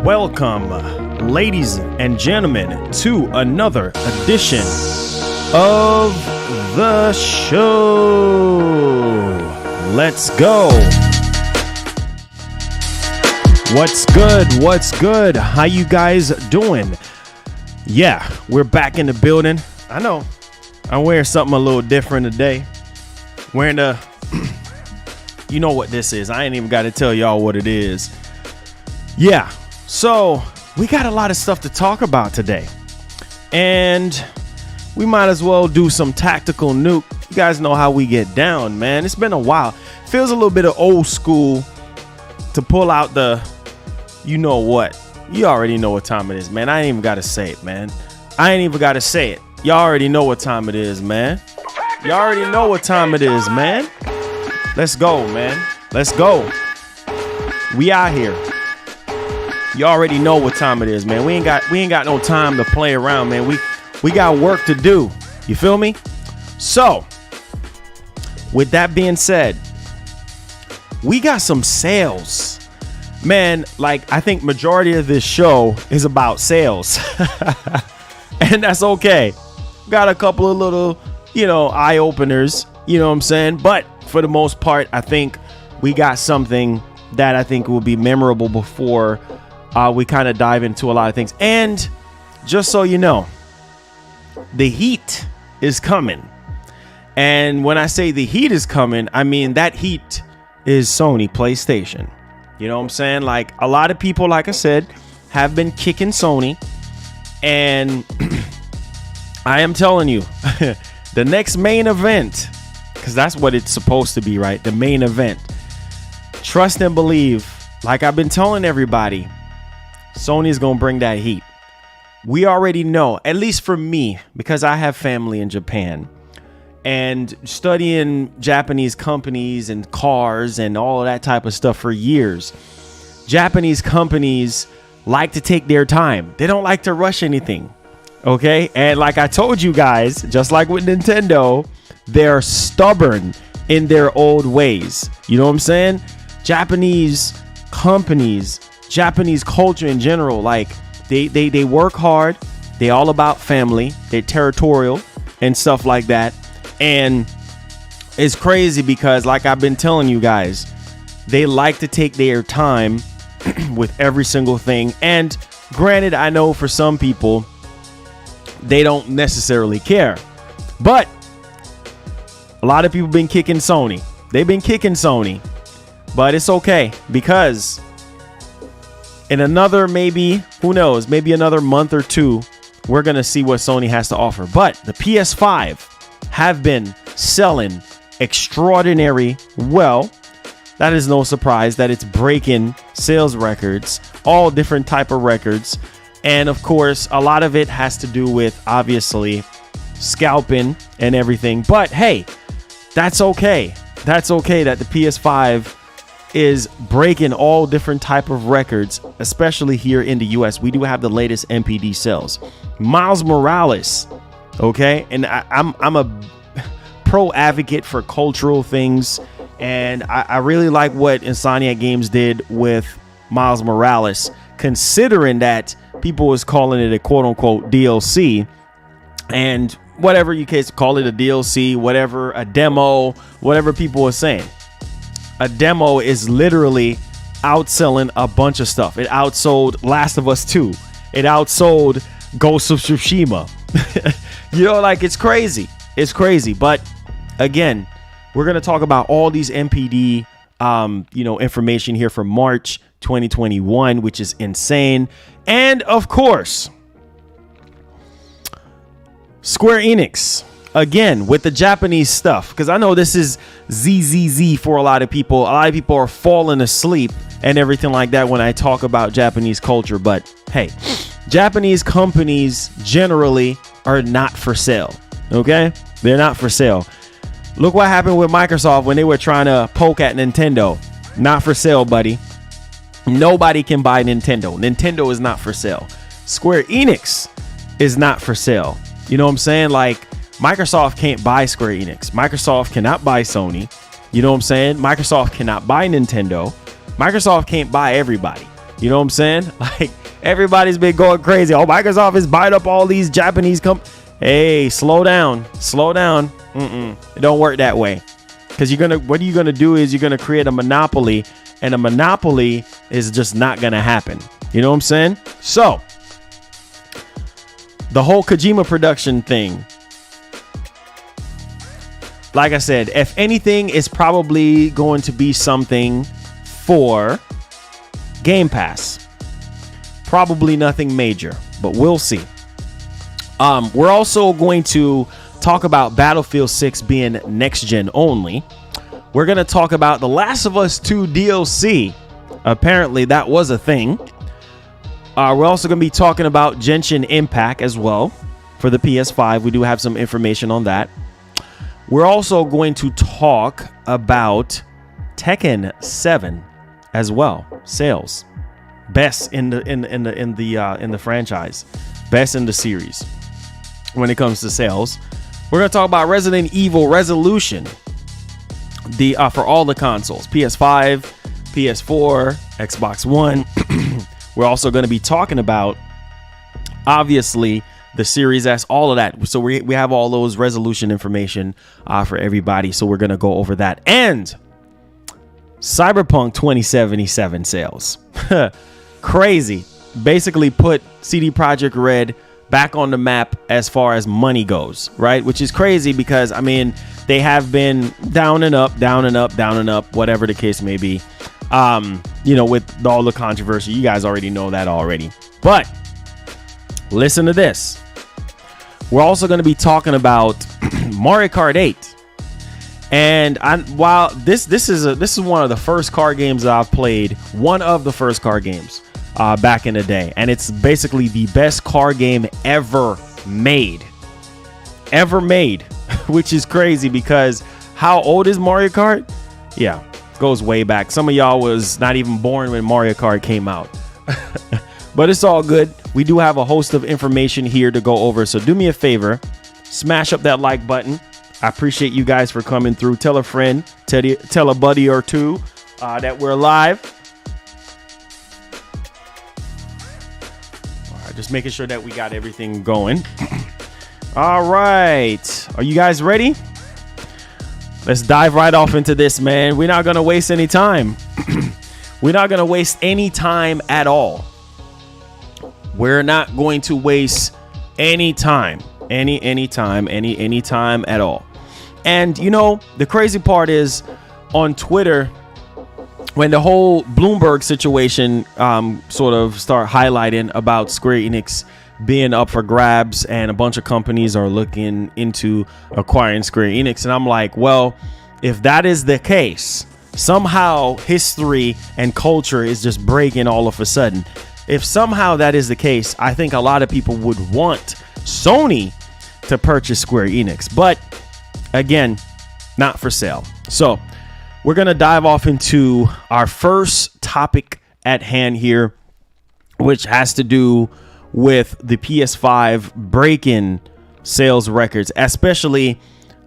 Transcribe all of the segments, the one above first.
Welcome, ladies and gentlemen, to another edition of the show. Let's go. What's good? What's good? How you guys doing? Yeah, we're back in the building. I know I'm wearing something a little different today. Wearing the, you know what this is. I ain't even got to tell y'all what it is. Yeah, so we got a lot of stuff to talk about today. And we might as well do some tactical nuke. You guys know how we get down, man. It's been a while. Feels a little bit of old school to pull out the, you know what. You already know what time it is, man. I ain't even got to say it, man. I ain't even got to say it. Y'all already know what time it is, man. Y'all already know what time it is, man. Let's go, man. Let's go. We out here. You already know what time it is, man. We ain't got no time to play around, man. We got work to do. You feel me? So, with that being said, we got some sales. Man, like, I think majority of this show is about sales. And that's okay. Got a couple of little, eye openers, you know what I'm saying? But for the most part, I think we got something that I think will be memorable before we kind of dive into a lot of things. And just so you know, the heat is coming. And when I say the heat is coming, I mean that heat is Sony PlayStation. You know what I'm saying? Like, a lot of people, like I said, have been kicking Sony. And I am telling you, the next main event, because that's what it's supposed to be, right? The main event. Trust and believe, like I've been telling everybody, Sony is going to bring that heat. We already know, at least for me, because I have family in Japan. And studying Japanese companies and cars and all of that type of stuff for years, Japanese companies like to take their time. They don't like to rush anything. Okay. And like I told you guys, just like with Nintendo, they're stubborn in their old ways. You know what I'm saying? Japanese companies, Japanese culture in general, like they work hard. They all about family. They're territorial and stuff like that. And it's crazy because, like I've been telling you guys, they like to take their time with every single thing. And granted, I know for some people, they don't necessarily care. But a lot of people been kicking Sony. They've been kicking Sony. But it's okay, because in another, maybe, who knows, maybe another month or two, we're going to see what Sony has to offer. But the PS5 have been selling extraordinary well. That is no surprise that it's breaking sales records, all different type of records. And of course, a lot of it has to do with, obviously, scalping and everything. But hey, that's okay. That's okay that the PS5 is breaking all different type of records, especially here in the US. We do have the latest NPD sales. Miles Morales. Okay, and I'm a pro advocate for cultural things, and I really like what Insomniac Games did with Miles Morales, considering that people was calling it a quote-unquote DLC, and whatever you case, call it a DLC, whatever, a demo, whatever people were saying. A demo is literally outselling a bunch of stuff. It outsold Last of Us 2. It outsold Ghost of Tsushima. Like, it's crazy. It's crazy. But again, we're going to talk about all these NPD, information here for March 2021, which is insane. And of course, Square Enix, again, with the Japanese stuff, because I know this is ZZZ for a lot of people. A lot of people are falling asleep and everything like that when I talk about Japanese culture. But hey, Japanese companies generally are not for sale. Okay, they're not for sale. Look what happened with Microsoft when they were trying to poke at Nintendo. Not for sale, buddy. Nobody can buy Nintendo. Nintendo is not for sale. Square Enix is not for sale. You know what I'm saying? Like, Microsoft can't buy Square Enix. Microsoft cannot buy Sony. You know what I'm saying? Microsoft cannot buy Nintendo. Microsoft can't buy everybody. You know what I'm saying? Like, everybody's been going crazy. Oh, Microsoft is buying up all these Japanese companies. Hey, slow down. Slow down. It don't work that way. Because what you're gonna do is you're gonna create a monopoly, and a monopoly is just not gonna happen. You know what I'm saying? So, the whole Kojima production thing, like I said, if anything, is probably going to be something for Game Pass. Probably nothing major, but we'll see. We're also going to talk about Battlefield 6 being next gen only. We're going to talk about The Last of Us 2 DLC. Apparently that was a thing. We're also going to be talking about Genshin Impact as well for the PS5. We do have some information on that. We're also going to talk about Tekken 7 as well. Sales. Best in the franchise. Best in the series when it comes to sales. We're going to talk about Resident Evil Resolution. for all the consoles, PS5, PS4, Xbox One. We're also going to be talking about, obviously, the Series S, all of that. So we have all those resolution information for everybody. So we're going to go over that. And Cyberpunk 2077 sales. Crazy. Basically put CD Projekt Red back on the map as far as money goes, right? Which is crazy because, I mean, they have been down and up, down and up, down and up, whatever the case may be. With all the controversy, you guys already know that already. But listen to this. We're also going to be talking about Mario Kart 8. And while this is one of the first car games that I've played, one of the first car games back in the day, and it's basically the best car game ever made, which is crazy because how old is Mario Kart? Yeah, goes way back. Some of y'all was not even born when Mario Kart came out. But it's all good. We do have a host of information here to go over. So do me a favor, smash up that like button. I appreciate you guys for coming through. Tell a friend, tell a buddy or two that we're live. All right, just making sure that we got everything going. All right. Are you guys ready? Let's dive right off into this, man. We're not going to waste any time. We're not going to waste any time at all. We're not going to waste any time, any time at all. And, the crazy part is on Twitter, when the whole Bloomberg situation sort of start highlighting about Square Enix being up for grabs and a bunch of companies are looking into acquiring Square Enix. And I'm like, well, if that is the case, somehow history and culture is just breaking all of a sudden. If somehow that is the case, I think a lot of people would want Sony to purchase Square Enix. But again, not for sale. So we're going to dive off into our first topic at hand here, which has to do with the PS5 breaking sales records, especially,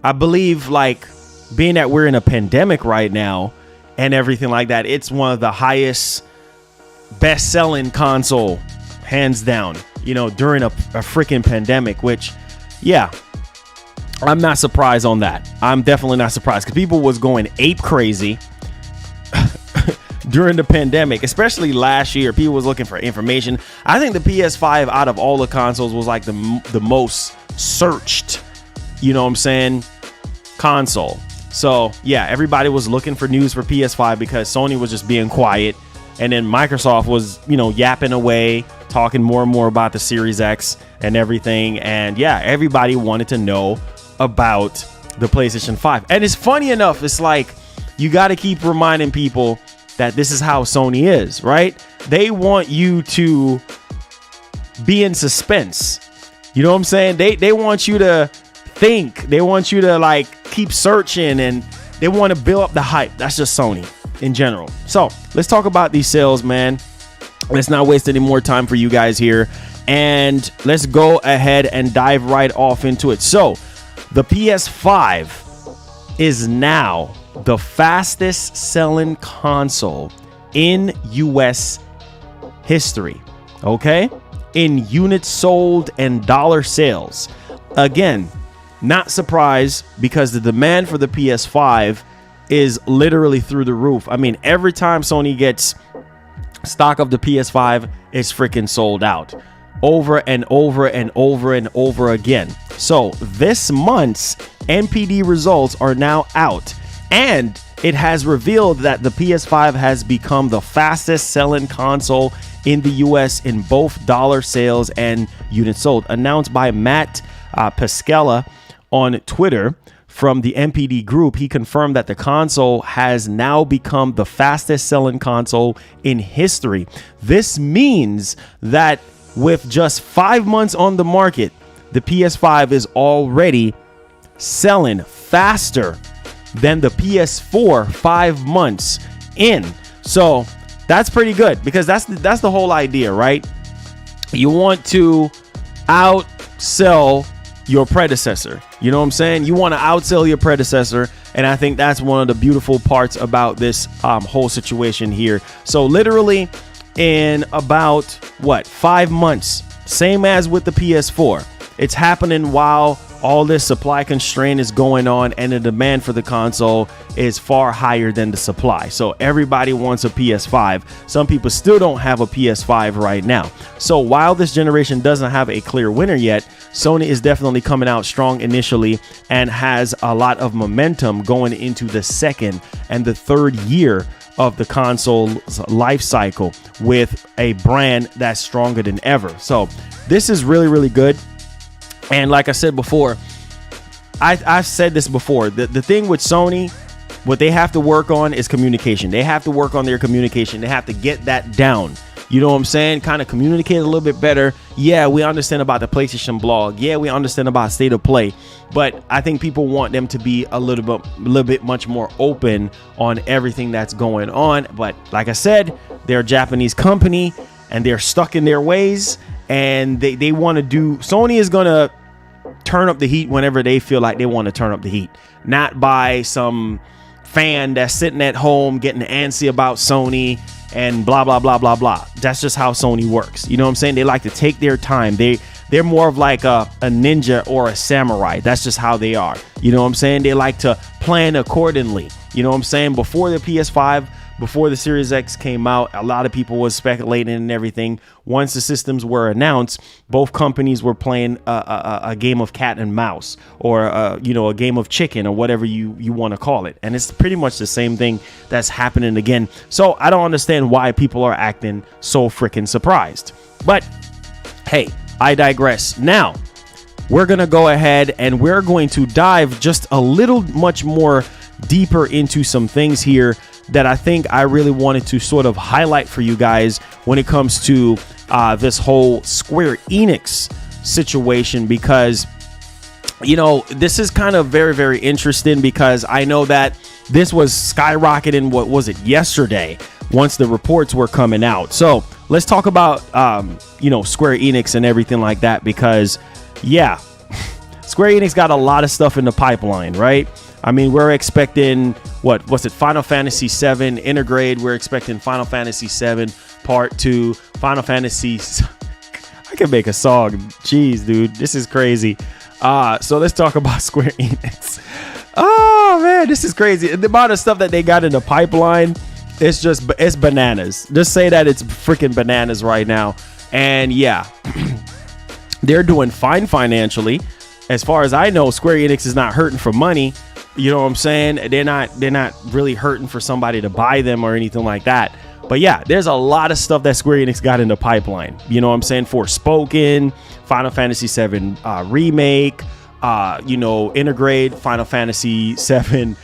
I believe, like being that we're in a pandemic right now and everything like that. It's one of the highest best-selling console, hands down, during a freaking pandemic, which, yeah, I'm not surprised on that. I'm definitely not surprised because people was going ape crazy during the pandemic, especially last year. People was looking for information. I think the PS5 out of all the consoles was like the most searched, console. So yeah, everybody was looking for news for PS5 because Sony was just being quiet. And then Microsoft was, yapping away, talking more and more about the Series X and everything. And yeah, everybody wanted to know about the PlayStation 5. And it's funny enough, it's like you got to keep reminding people that this is how Sony is, right? They want you to be in suspense. You know what I'm saying? They want you to think. They want you to keep searching, and they want to build up the hype. That's just Sony in general. So let's talk about these sales, man. Let's not waste any more time for you guys here, and let's go ahead and dive right off into it. So the PS5 is now the fastest selling console in US history. Okay, in units sold and dollar sales. Again, not surprised because the demand for the PS5 is literally through the roof. I mean, every time Sony gets stock of the PS5, it's freaking sold out over and over and over and over again. So this month's NPD results are now out, and it has revealed that the PS5 has become the fastest selling console in the US in both dollar sales and units sold. Announced by Matt Pascala on Twitter from the NPD group, he confirmed that the console has now become the fastest selling console in history. This means that with just 5 months on the market, the PS5 is already selling faster than the PS4 5 months in. So that's pretty good, because that's the whole idea, right? You want to outsell your predecessor. You know what I'm saying? You want to outsell your predecessor. And I think that's one of the beautiful parts about this whole situation here. So literally in about 5 months, same as with the PS4, it's happening while all this supply constraint is going on and the demand for the console is far higher than the supply. So everybody wants a PS5. Some people still don't have a PS5 right now. So while this generation doesn't have a clear winner yet, Sony is definitely coming out strong initially and has a lot of momentum going into the second and the third year of the console's life cycle with a brand that's stronger than ever. So this is really, really good. And like I said before, I've said this before, the thing with Sony, what they have to work on is communication. They have to work on their communication. They have to get that down. You know what I'm saying? Kind of communicate a little bit better. Yeah, we understand about the PlayStation blog. Yeah, we understand about State of Play. But I think people want them to be a little bit much more open on everything that's going on. But like I said, they're a Japanese company and they're stuck in their ways. And they want to do, Sony is going to turn up the heat whenever they feel like they want to turn up the heat, not by some fan that's sitting at home getting antsy about Sony and blah, blah, blah, blah, blah. That's just how Sony works. You know what I'm saying? They like to take their time. They're more of like a ninja or a samurai. That's just how they are. You know what I'm saying? They like to plan accordingly. You know what I'm saying? Before the PS5, before the Series X came out, a lot of people was speculating and everything. Once the systems were announced, both companies were playing a game of cat and mouse, or a game of chicken, or whatever you want to call it. And it's pretty much the same thing that's happening again. So I don't understand why people are acting so freaking surprised. But hey, I digress. Now we're gonna go ahead and we're going to dive just a little much more deeper into some things here that I think I really wanted to sort of highlight for you guys when it comes to this whole Square Enix situation, because this is kind of very, very interesting, because I know that this was skyrocketing, what was it, yesterday, once the reports were coming out. So let's talk about Square Enix and everything like that, because yeah, Square Enix got a lot of stuff in the pipeline, right? I mean, we're expecting, Final Fantasy 7 Intergrade. We're expecting Final Fantasy 7 Part 2, Final Fantasy. I can make a song. Jeez, dude, this is crazy. So let's talk about Square Enix. Oh, man, this is crazy. The amount of stuff that they got in the pipeline, it's bananas. Just say that it's freaking bananas right now. And yeah, they're doing fine financially. As far as I know, Square Enix is not hurting for money. You know what I'm saying? They're not really hurting for somebody to buy them or anything like that. But yeah, there's a lot of stuff that Square Enix got in the pipeline. You know what I'm saying? Forspoken, Final Fantasy 7 Remake, Intergrade, Final Fantasy 7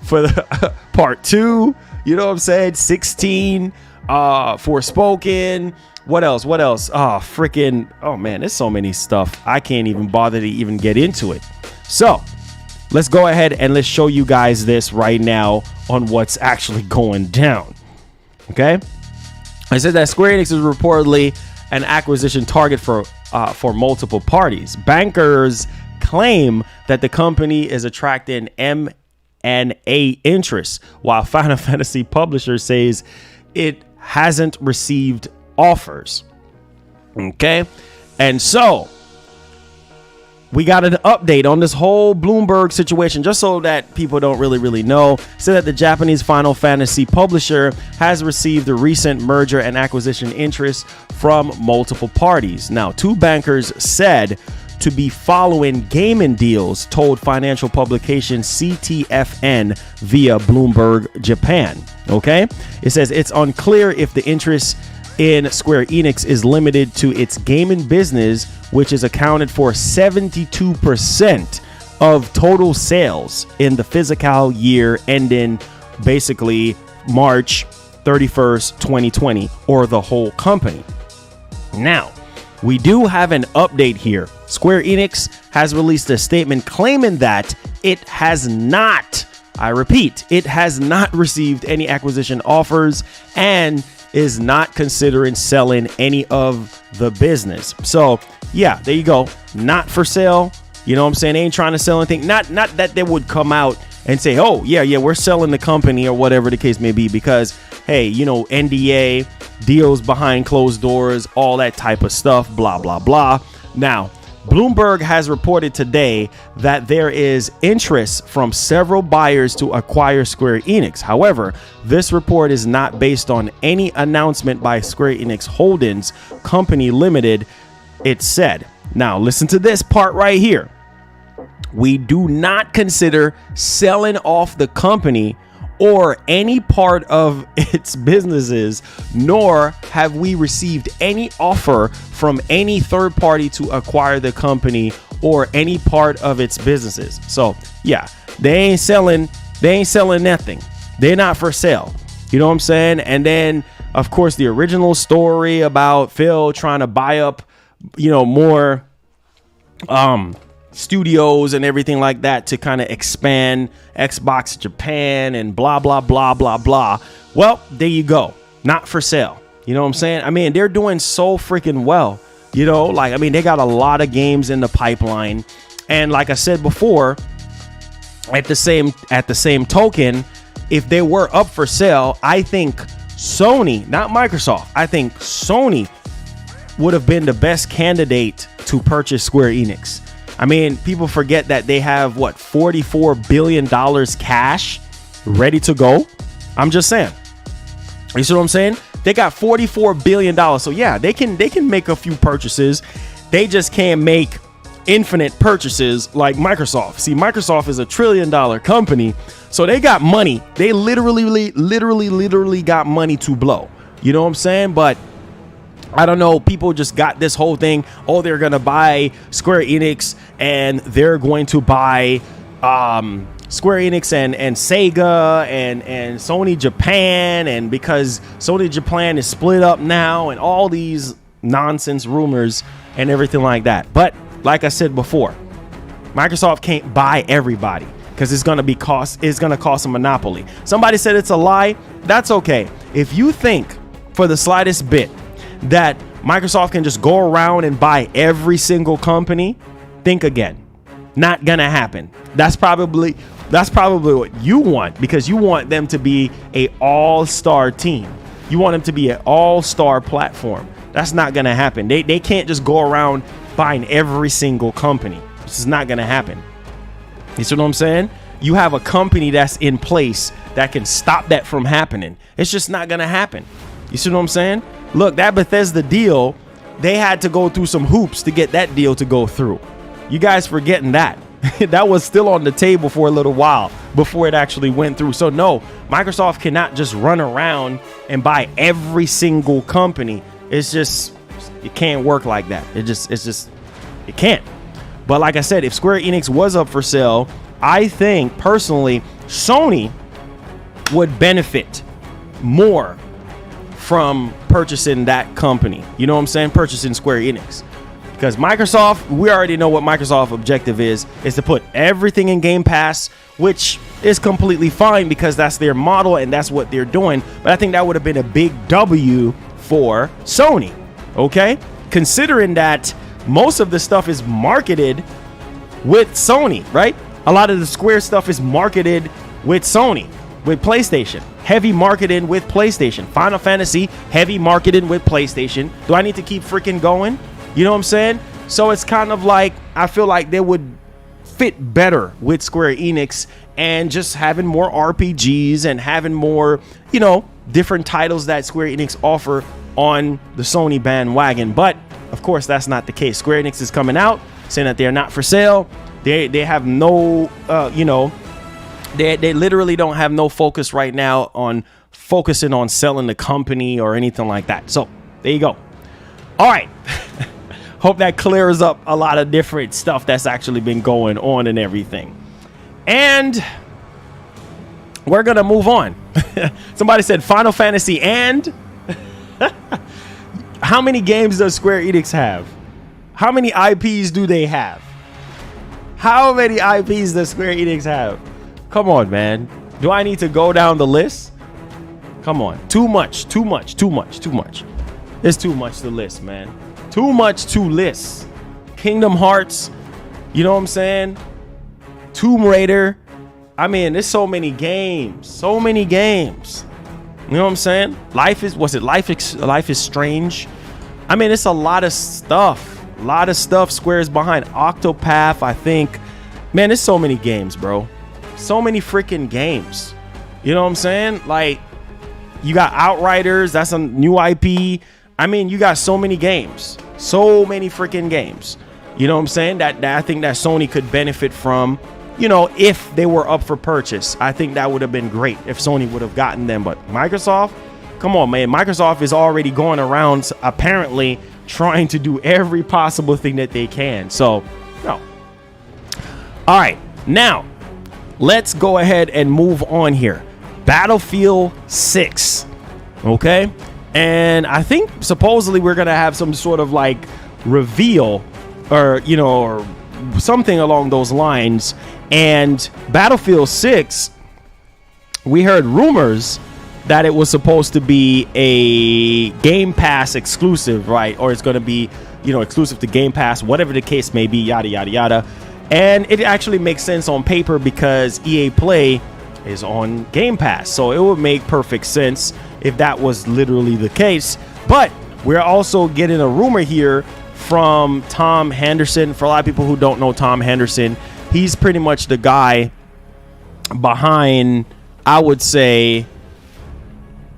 for the Part 2. You know what I'm saying? 16, Forspoken. What else? Oh man, there's so many stuff. I can't even bother to even get into it. So let's go ahead and let's show you guys this right now on what's actually going down. Okay. I said that Square Enix is reportedly an acquisition target for multiple parties. Bankers claim that the company is attracting M&A interest, while Final Fantasy publisher says it hasn't received offers. Okay. And so we got an update on this whole Bloomberg situation, just so that people don't really know. Said that the Japanese Final Fantasy publisher has received the recent merger and acquisition interest from multiple parties. Now, two bankers said to be following gaming deals, told financial publication CTFN via Bloomberg Japan. Okay, it says it's unclear if the interest in Square Enix is limited to its gaming business, which is accounted for 72% of total sales in the fiscal year ending basically March 31st, 2020, or the whole company. Now, we do have an update here. Square Enix has released a statement claiming that it has not, I repeat, it has not received any acquisition offers and is not considering selling any of the business. So yeah, there you go. Not for sale. You know what I'm saying? They ain't trying to sell anything. Not that they would come out and say, oh, yeah, we're selling the company or whatever the case may be, because, hey, you know, NDA, deals behind closed doors, all that type of stuff, blah, blah, blah. Now, Bloomberg has reported today that there is interest from several buyers to acquire Square Enix. However, this report is not based on any announcement by Square Enix Holdings Company Limited, it said. Now, listen to this part right here. We do not consider selling off the company or any part of its businesses, nor have we received any offer from any third party to acquire the company or any part of its businesses. So yeah, they ain't selling nothing. They're not for sale. You know what I'm saying? And then of course the original story about Phil trying to buy up, you know, more studios and everything like that to kind of expand Xbox Japan and blah, blah, blah, blah, blah. Well, there you go. Not for sale. You know what I'm saying? I mean, they're doing so freaking well. You know, like, I mean, they got a lot of games in the pipeline. And like I said before, at the same token, if they were up for sale, I think Sony, not Microsoft, I think Sony would have been the best candidate to purchase Square Enix. I mean, people forget that they have what, $44 billion cash ready to go. I'm just saying. You see what I'm saying? They got $44 billion. So yeah, they can make a few purchases. They just can't make infinite purchases like Microsoft. See, Microsoft is a $1 trillion company. So they got money. They literally got money to blow. You know what I'm saying? But I don't know. People just got this whole thing. Oh, they're going to buy Square Enix and they're going to buy Square Enix and Sega and Sony Japan. And because Sony Japan is split up now and all these nonsense rumors and everything like that. But like I said before, Microsoft can't buy everybody because it's going to cost a monopoly. Somebody said it's a lie. That's okay. If you think for the slightest bit that Microsoft can just go around and buy every single company, think again. Not gonna happen. That's probably what you want, because you want them to be a all-star team. You want them to be an all-star platform. That's not gonna happen. They can't just go around buying every single company. This is not gonna happen. You see what I'm saying? You have a company that's in place that can stop that from happening. It's just not gonna happen. You see what I'm saying? Look, that Bethesda deal, they had to go through some hoops to get that deal to go through. You guys forgetting that. That was still on the table for a little while before it actually went through. So no, Microsoft cannot just run around and buy every single company. It's just, it can't work like that. It can't. But like I said, if Square Enix was up for sale, I think personally, Sony would benefit more from purchasing that company. You know what I'm saying? Purchasing Square Enix. Because Microsoft, we already know what Microsoft's objective is to put everything in Game Pass, which is completely fine because that's their model and that's what they're doing. But I think that would have been a big W for Sony. Okay? Considering that most of the stuff is marketed with Sony, right? A lot of the Square stuff is marketed with Sony, with PlayStation. Heavy marketing with PlayStation. Final Fantasy, heavy marketing with PlayStation. Do I need to keep freaking going? You know what I'm saying? So it's kind of like, I feel like they would fit better with Square Enix and just having more RPGs and having more, you know, different titles that Square Enix offer on the Sony bandwagon. But of course, that's not the case. Square Enix is coming out saying that they're not for sale. They have no, They literally don't have no focus right now on focusing on selling the company or anything like that. So there you go. All right. Hope that clears up a lot of different stuff that's actually been going on and everything. And we're going to move on. Somebody said Final Fantasy and how many games does Square Enix have? How many IPs do they have? How many IPs does Square Enix have? Come on, man. Do I need to go down the list? Come on. Too much. It's too much to list, man. Too much to list. Kingdom Hearts, You know what I'm saying? Tomb Raider. I mean, there's so many games. So many games. You know what I'm saying? Life is Strange? I mean, it's a lot of stuff. A lot of stuff Square's behind. Octopath, I think. Man, there's so many games, bro. So many freaking games. You know what I'm saying? Like, you got Outriders. That's a new IP. I mean, you got so many games. So many freaking games. You know what I'm saying? That I think that Sony could benefit from, you know, if they were up for purchase. I think that would have been great if Sony would have gotten them. But Microsoft, come on, man. Microsoft is already going around apparently trying to do every possible thing that they can. So, no. All right. Now, let's go ahead and move on here. Battlefield 6. Okay. And I think supposedly we're going to have some sort of like reveal or, you know, or something along those lines. And Battlefield 6, we heard rumors that it was supposed to be a Game Pass exclusive, right? Or it's going to be, you know, exclusive to Game Pass, whatever the case may be, yada, yada, yada. And it actually makes sense on paper because EA Play is on Game Pass. So it would make perfect sense if that was literally the case. But we're also getting a rumor here from Tom Henderson. For a lot of people who don't know Tom Henderson, he's pretty much the guy behind, I would say,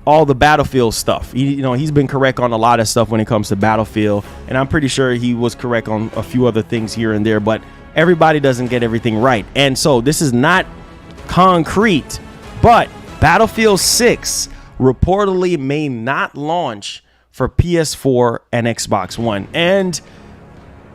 all the Battlefield stuff. He's been correct on a lot of stuff when it comes to Battlefield, and I'm pretty sure he was correct on a few other things here and there, but everybody doesn't get everything right. And so this is not concrete, but Battlefield 6 reportedly may not launch for PS4 and Xbox One. And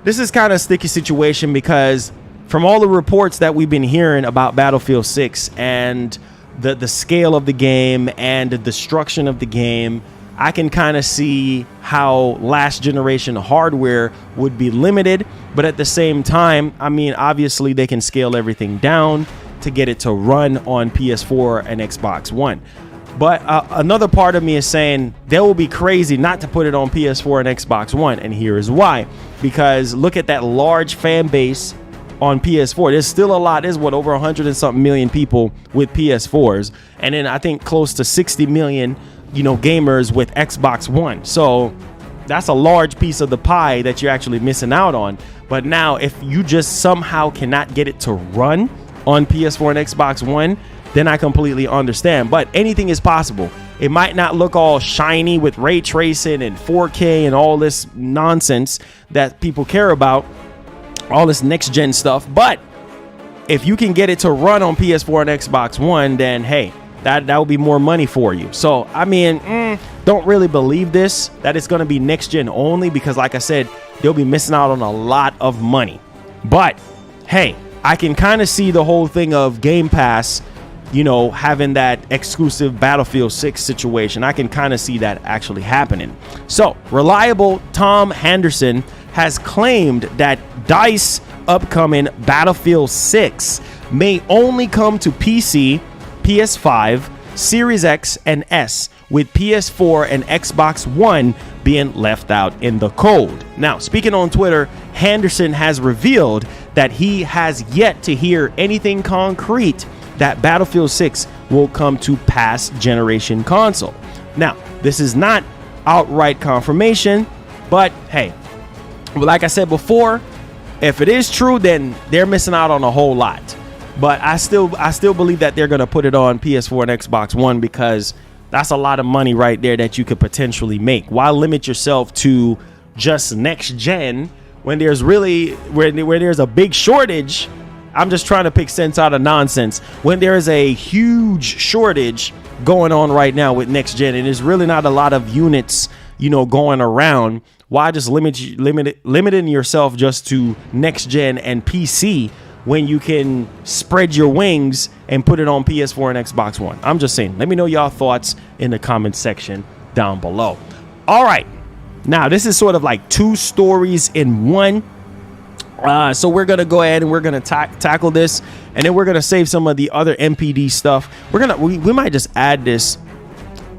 this is kind of a sticky situation because from all the reports that we've been hearing about Battlefield 6 and the scale of the game and the destruction of the game, I can kind of see how last generation hardware would be limited. But at the same time, I mean, obviously they can scale everything down to get it to run on PS4 and Xbox One. But another part of me is saying they will be crazy not to put it on PS4 and Xbox One. And here is why. Because look at that large fan base on PS4. There's still a lot. There's over 100 and something million people with PS4s. And then I think close to 60 million, you know, gamers with Xbox One. So that's a large piece of the pie that you're actually missing out on. But now if you just somehow cannot get it to run on PS4 and Xbox One, then I completely understand. But anything is possible. It might not look all shiny with ray tracing and 4K and all this nonsense that people care about, all this next gen stuff. But if you can get it to run on PS4 and Xbox One, then hey, that will be more money for you. So I mean, don't really believe this, that it's going to be next gen only, because like I said, they'll be missing out on a lot of money. But hey, I can kind of see the whole thing of Game Pass, you know, having that exclusive Battlefield 6 situation. I can kind of see that actually happening. So reliable Tom Henderson has claimed that DICE upcoming Battlefield 6 may only come to PC, PS5, Series X and S, with PS4 and Xbox One being left out in the cold. Now, speaking on Twitter, Henderson has revealed that he has yet to hear anything concrete that Battlefield 6 will come to past generation console. Now, this is not outright confirmation, but hey, like I said before, if it is true, then they're missing out on a whole lot. But I still believe that they're going to put it on PS4 and Xbox One, because that's a lot of money right there that you could potentially make. Why limit yourself to just next gen when there's really where there's a big shortage? I'm just trying to pick sense out of nonsense when there is a huge shortage going on right now with next gen, and there's really not a lot of units, you know, going around. Why just limiting yourself just to next gen and PC when you can spread your wings and put it on PS4 and Xbox One? I'm just saying. Let me know y'all thoughts in the comment section down below. All right, now this is sort of like two stories in one. So we're gonna go ahead and we're gonna tackle this, and then we're gonna save some of the other MPD stuff. We might just add this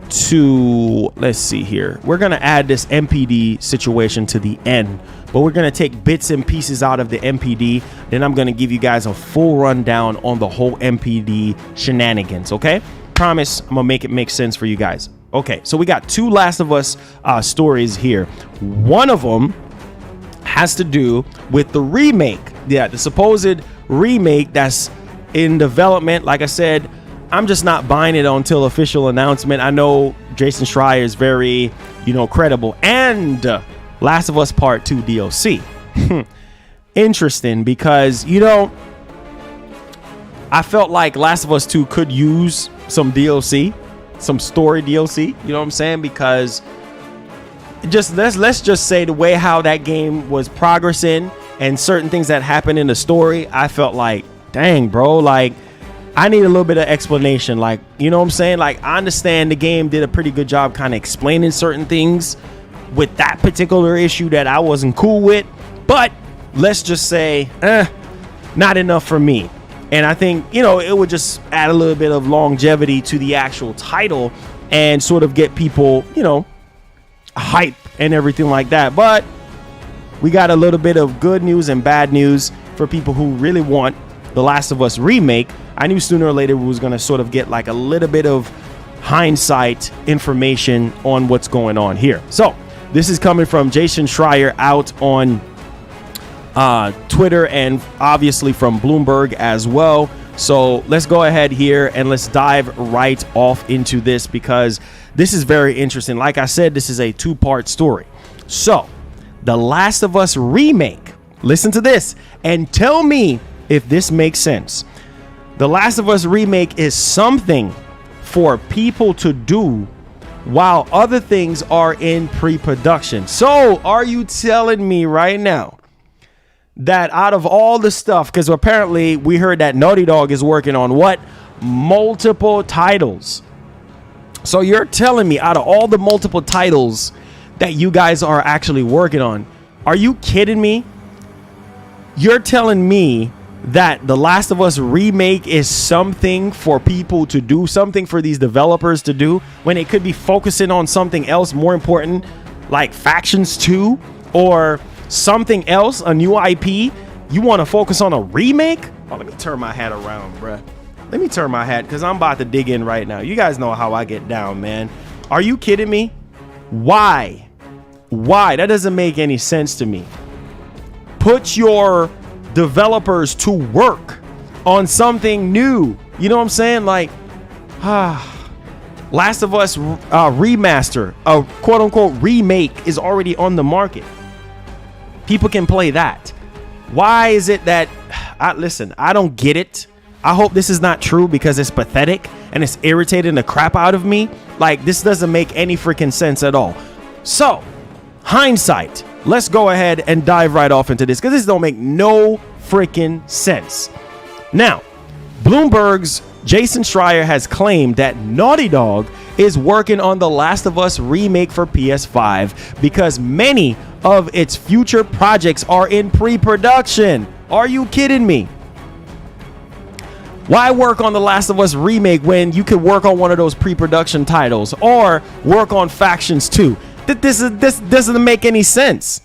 to, let's see here. We're going to add this MPD situation to the end, but we're going to take bits and pieces out of the MPD. Then I'm going to give you guys a full rundown on the whole MPD shenanigans. Okay. Promise I'm going to make it make sense for you guys. Okay. So we got two Last of Us stories here. One of them has to do with the remake. Yeah. The supposed remake that's in development. Like I said, I'm just not buying it until official announcement. I know Jason Schreier is very, credible. And Last of Us Part 2 DLC. Interesting because, I felt like Last of Us 2 could use some DLC, some story DLC. You know what I'm saying? Because just let's just say the way how that game was progressing and certain things that happened in the story, I felt like, dang, bro, like, I need a little bit of explanation. Like, you know what I'm saying? Like, I understand the game did a pretty good job kind of explaining certain things with that particular issue that I wasn't cool with. But let's just say, not enough for me. And I think, it would just add a little bit of longevity to the actual title and sort of get people, hype and everything like that. But we got a little bit of good news and bad news for people who really want The Last of Us Remake. I knew sooner or later we was going to sort of get like a little bit of hindsight information on what's going on here. So this is coming from Jason Schreier out on Twitter and obviously from Bloomberg as well. So let's go ahead here and let's dive right off into this because this is very interesting. Like I said, this is a two-part story. So The Last of Us Remake, listen to this and tell me if this makes sense. The Last of Us Remake is something for people to do while other things are in pre-production. So are you telling me right now that out of all the stuff, because apparently we heard that Naughty Dog is working on what? Multiple titles. So you're telling me out of all the multiple titles that you guys are actually working on, are you kidding me? You're telling me that The Last of Us Remake is something for people to do, something for these developers to do, when it could be focusing on something else more important, like Factions 2 or something else, a new IP. You want to focus on a remake? Oh, let me turn my hat around, bruh. Let me turn my hat because I'm about to dig in right now. You guys know how I get down, man. Are you kidding me? Why? That doesn't make any sense to me. Put your developers to work on something new. You know what I'm saying? Like, Last of Us remaster, a quote unquote remake is already on the market. People can play that. Why is it that, listen, I don't get it. I hope this is not true because it's pathetic and it's irritating the crap out of me. Like, this doesn't make any freaking sense at all. So, hindsight. Let's go ahead and dive right off into this because this don't make no freaking sense. Now, Bloomberg's Jason Schreier has claimed that Naughty Dog is working on The Last of Us Remake for PS5 because many of its future projects are in pre-production. Are you kidding me? Why work on The Last of Us Remake when you could work on one of those pre-production titles or work on Factions 2? This doesn't make any sense.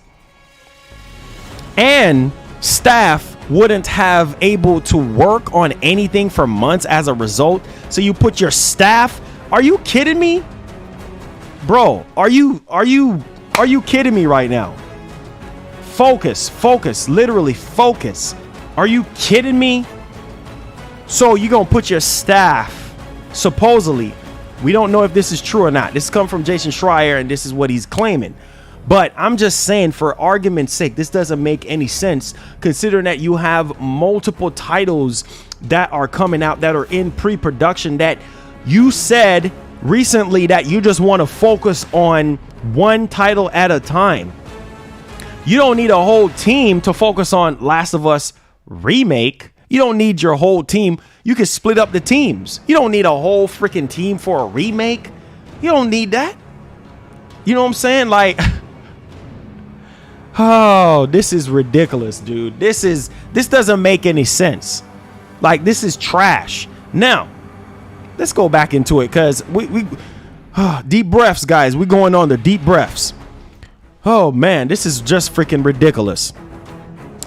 And staff wouldn't have able to work on anything for months as a result. So you put your staff. Are you kidding me? Bro, are you kidding me right now? Focus, literally focus. Are you kidding me? So you're going to put your staff, supposedly, we don't know if this is true or not. This comes from Jason Schreier, and this is what he's claiming. But I'm just saying, for argument's sake, this doesn't make any sense, considering that you have multiple titles that are coming out that are in pre-production that you said recently that you just want to focus on one title at a time. You don't need a whole team to focus on Last of Us Remake. You don't need your whole team. You can split up the teams. You don't need a whole freaking team for a remake. You don't need that. You know what I'm saying? Like, oh, this is ridiculous, dude. This doesn't make any sense. Like, this is trash. Now, let's go back into it because Deep breaths, guys. We're going on the deep breaths. Oh, man, this is just freaking ridiculous.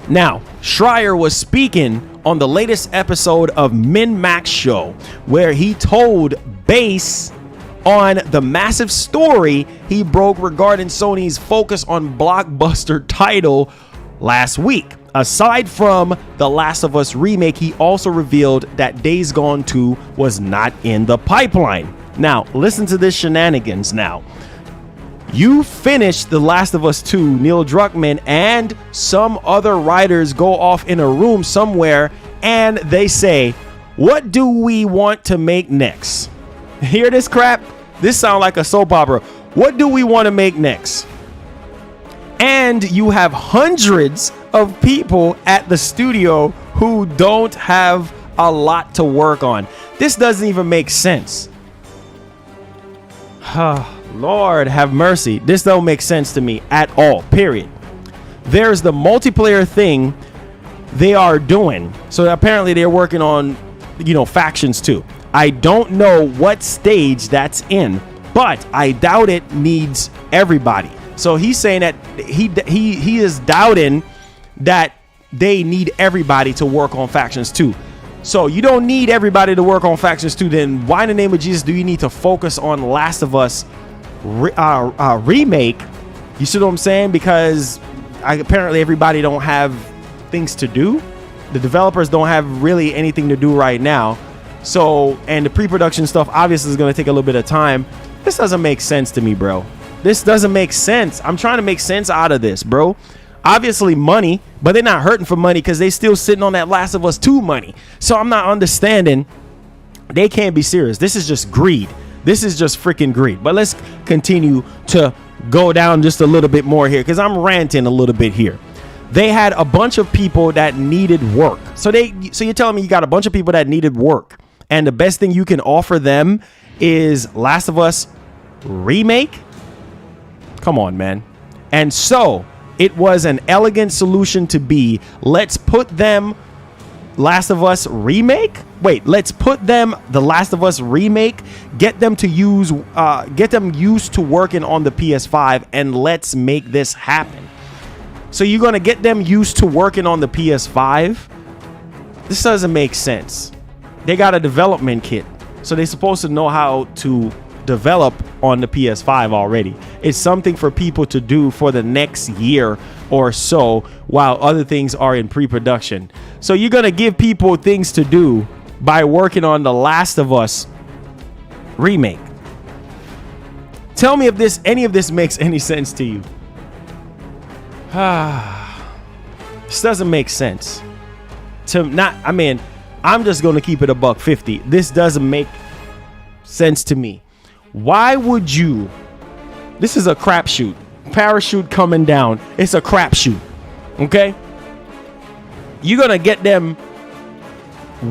Now, Schreier was speaking on the latest episode of Min Max Show, where he told Base on the massive story he broke regarding Sony's focus on blockbuster title last week. Aside from The Last of Us remake, he also revealed that Days Gone 2 was not in the pipeline. Now, listen to this shenanigans now. You finished The Last of Us 2, Neil Druckmann and some other writers go off in a room somewhere and they say, what do we want to make next? Hear this crap? This sounds like a soap opera. What do we want to make next? And you have hundreds of people at the studio who don't have a lot to work on. This doesn't even make sense. Lord have mercy. This don't make sense to me at all, period. There's the multiplayer thing they are doing. So apparently they're working on, factions too. I don't know what stage that's in, but I doubt it needs everybody. So he's saying that he is doubting that they need everybody to work on factions too. So you don't need everybody to work on factions too. Then why in the name of Jesus do you need to focus on Last of Us remake? You see what I'm saying? Because apparently everybody don't have things to do. The developers don't have really anything to do right now. So, and the pre-production stuff obviously is going to take a little bit of time. This doesn't make sense to me, bro. This doesn't make sense. I'm trying to make sense out of this, bro. Obviously money, but they're not hurting for money because they still sitting on that Last of Us 2 money. So I'm not understanding. They can't be serious. This is just greed. This is just freaking greed. But let's continue to go down just a little bit more here because I'm ranting a little bit here. They had a bunch of people that needed work. So you're telling me you got a bunch of people that needed work, and the best thing you can offer them is Last of Us remake? Come on, man. And so it was an elegant solution to be, let's put them Last of Us remake. Wait, let's put them The Last of Us remake, get them used to working on the PS5, and let's make this happen. So you're going to get them used to working on the PS5? This doesn't make sense. They got a development kit, so they're supposed to know how to develop on the PS5 already. It's something for people to do for the next year or so while other things are in pre-production. So you're going to give people things to do by working on The Last of Us remake. Tell me if any of this makes any sense to you. This doesn't make sense. I'm just going to keep it $150. This doesn't make sense to me. Why would you? This is a crapshoot. Parachute coming down. It's a crapshoot. Okay? You're going to get them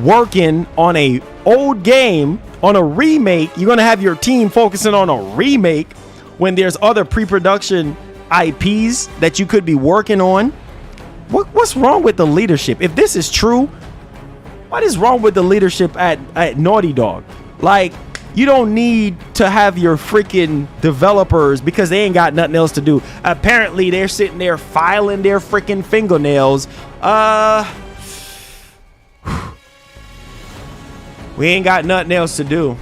working on a old game, on a remake. You're going to have your team focusing on a remake when there's other pre-production IPs that you could be working on. What's wrong with the leadership? If this is true, what is wrong with the leadership at Naughty Dog? Like, you don't need to have your freaking developers because they ain't got nothing else to do. Apparently, they're sitting there filing their freaking fingernails. We ain't got nothing else to do.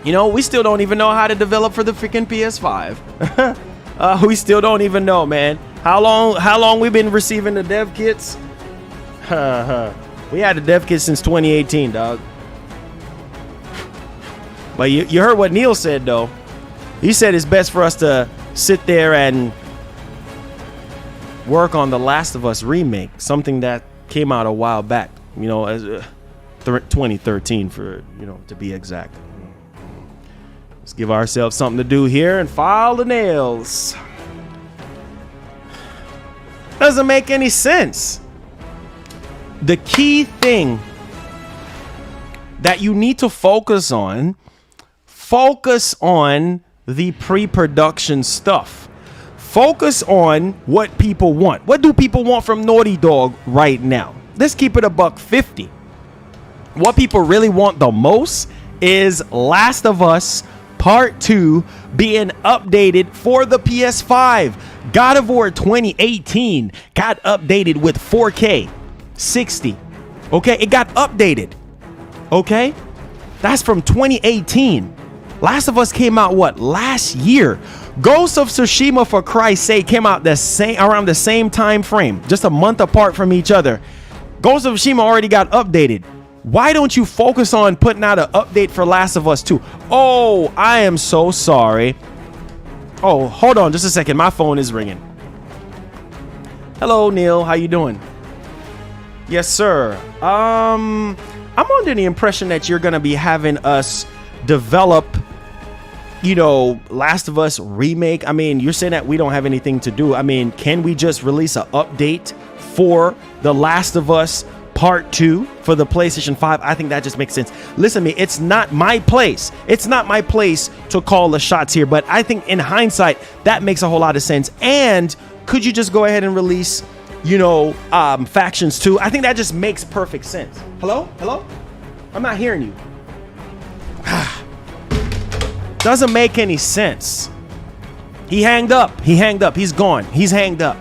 We still don't even know how to develop for the freaking PS5. We still don't even know, man. How long we've been receiving the dev kits? We had the dev kit since 2018, dog. But you heard what Neil said, though. He said it's best for us to sit there and work on The Last of Us remake, something that came out a while back, as 2013 for, to be exact. Let's give ourselves something to do here and file the nails. Doesn't make any sense. The key thing that you need to focus on the pre-production stuff. Focus on what people want. What do people want from Naughty Dog right now? Let's keep it $150. What people really want the most is Last of Us Part 2 being updated for the PS5. God of War 2018 got updated with 4K 60. Okay, it got updated. Okay, that's from 2018. Last of Us came out what, last year? Ghost of Tsushima, for Christ's sake, came out around the same time frame, just a month apart from each other. Ghost of Tsushima already got updated. Why don't you focus on putting out an update for Last of Us 2? Oh, I am so sorry. Oh, hold on just a second. My phone is ringing. Hello, Neil. How you doing? Yes, sir. I'm under the impression that you're going to be having us develop, you know, Last of Us Remake. I mean, you're saying that we don't have anything to do. I mean, can we just release an update for The Last of Us Part 2 for the PlayStation 5? I think that just makes sense. Listen to me, it's not my place. It's not my place to call the shots here, but I think in hindsight, that makes a whole lot of sense. And could you just go ahead and release, you know, Factions 2? I think that just makes perfect sense. Hello? Hello? I'm not hearing you. Doesn't make any sense. He hanged up. He hanged up. He's gone. He's hanged up.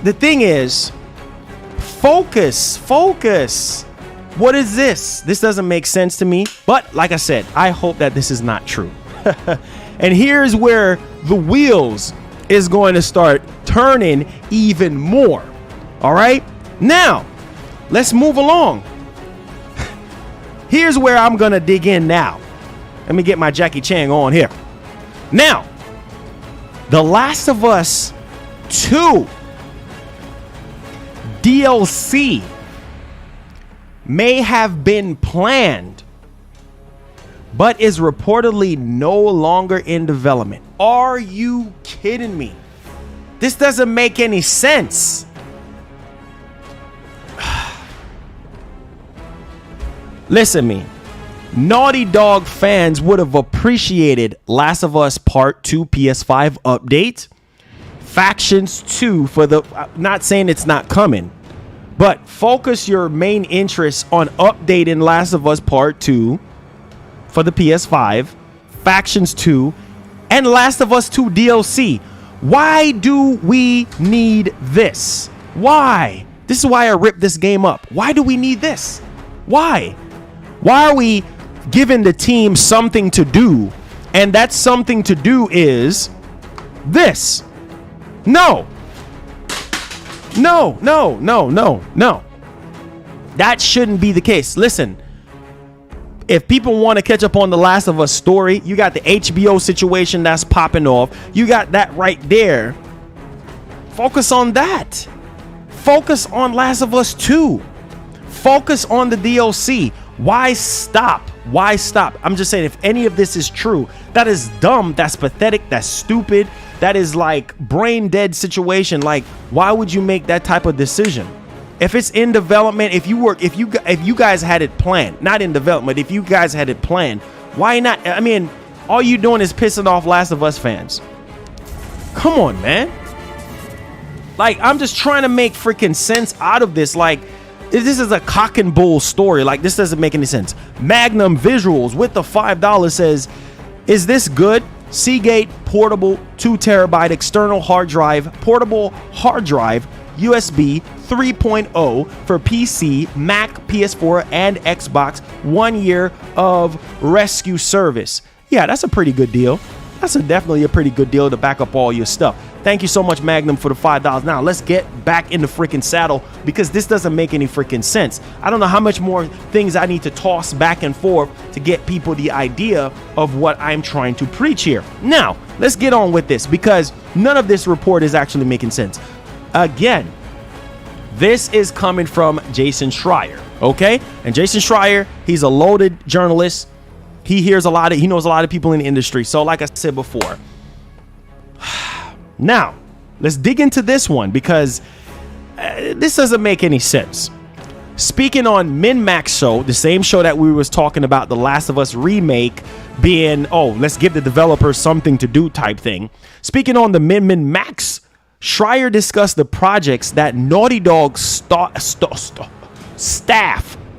The thing is, focus. What is this? This doesn't make sense to me. But like I said, I hope that this is not true. And here's where the wheels is going to start turning even more. All right. Now, let's move along. Here's where I'm going to dig in now. Let me get my Jackie Chan on here. Now, The Last of Us 2 DLC may have been planned, but is reportedly no longer in development. Are you kidding me? This doesn't make any sense. Listen to me. Naughty Dog fans would have appreciated Last of Us Part 2 PS5 update, Factions 2 for the, not saying it's not coming, but focus your main interest on updating Last of Us Part 2 for the PS5, Factions 2, and Last of Us 2 DLC. Why do we need this? Why? This is why I ripped this game up. Why do we need this? Why? Why are we giving the team something to do, and that something to do is this? No. That shouldn't be the case. Listen, if people want to catch up on the Last of Us story, you got the HBO situation that's popping off. You got that right there. Focus on that. Focus on Last of Us 2. Focus on the DLC. Why stop? Why stop? I'm just saying, if any of this is true, that is dumb. That's pathetic. That's stupid. That is like brain dead situation. Like, why would you make that type of decision? If it's in development, if you guys had it planned, not in development, if you guys had it planned, why not? I mean, all you doing is pissing off Last of Us fans. Come on, man. Like, I'm just trying to make freaking sense out of this. Like, this is a cock and bull story. Like, this doesn't make any sense. Magnum Visuals with the $5 says, is this good? Seagate portable 2 terabyte external hard drive, portable hard drive, USB 3.0 for PC, Mac, PS4, and Xbox. 1 year of rescue service. Yeah, that's a pretty good deal. That's definitely a pretty good deal to back up all your stuff. Thank you so much, Magnum, for the $5. Now, let's get back in the freaking saddle, because this doesn't make any freaking sense. I don't know how much more things I need to toss back and forth to get people the idea of what I'm trying to preach here. Now, let's get on with this, because none of this report is actually making sense. Again, this is coming from Jason Schreier, okay? And Jason Schreier, he's a loaded journalist. He knows a lot of people in the industry. So like I said before, now let's dig into this one, because this doesn't make any sense. Speaking on MinMax show, the same show that we was talking about, The Last of Us Remake being, oh, let's give the developers something to do type thing. Speaking on the MinMax, Schreier discussed the projects that Naughty Dog staff,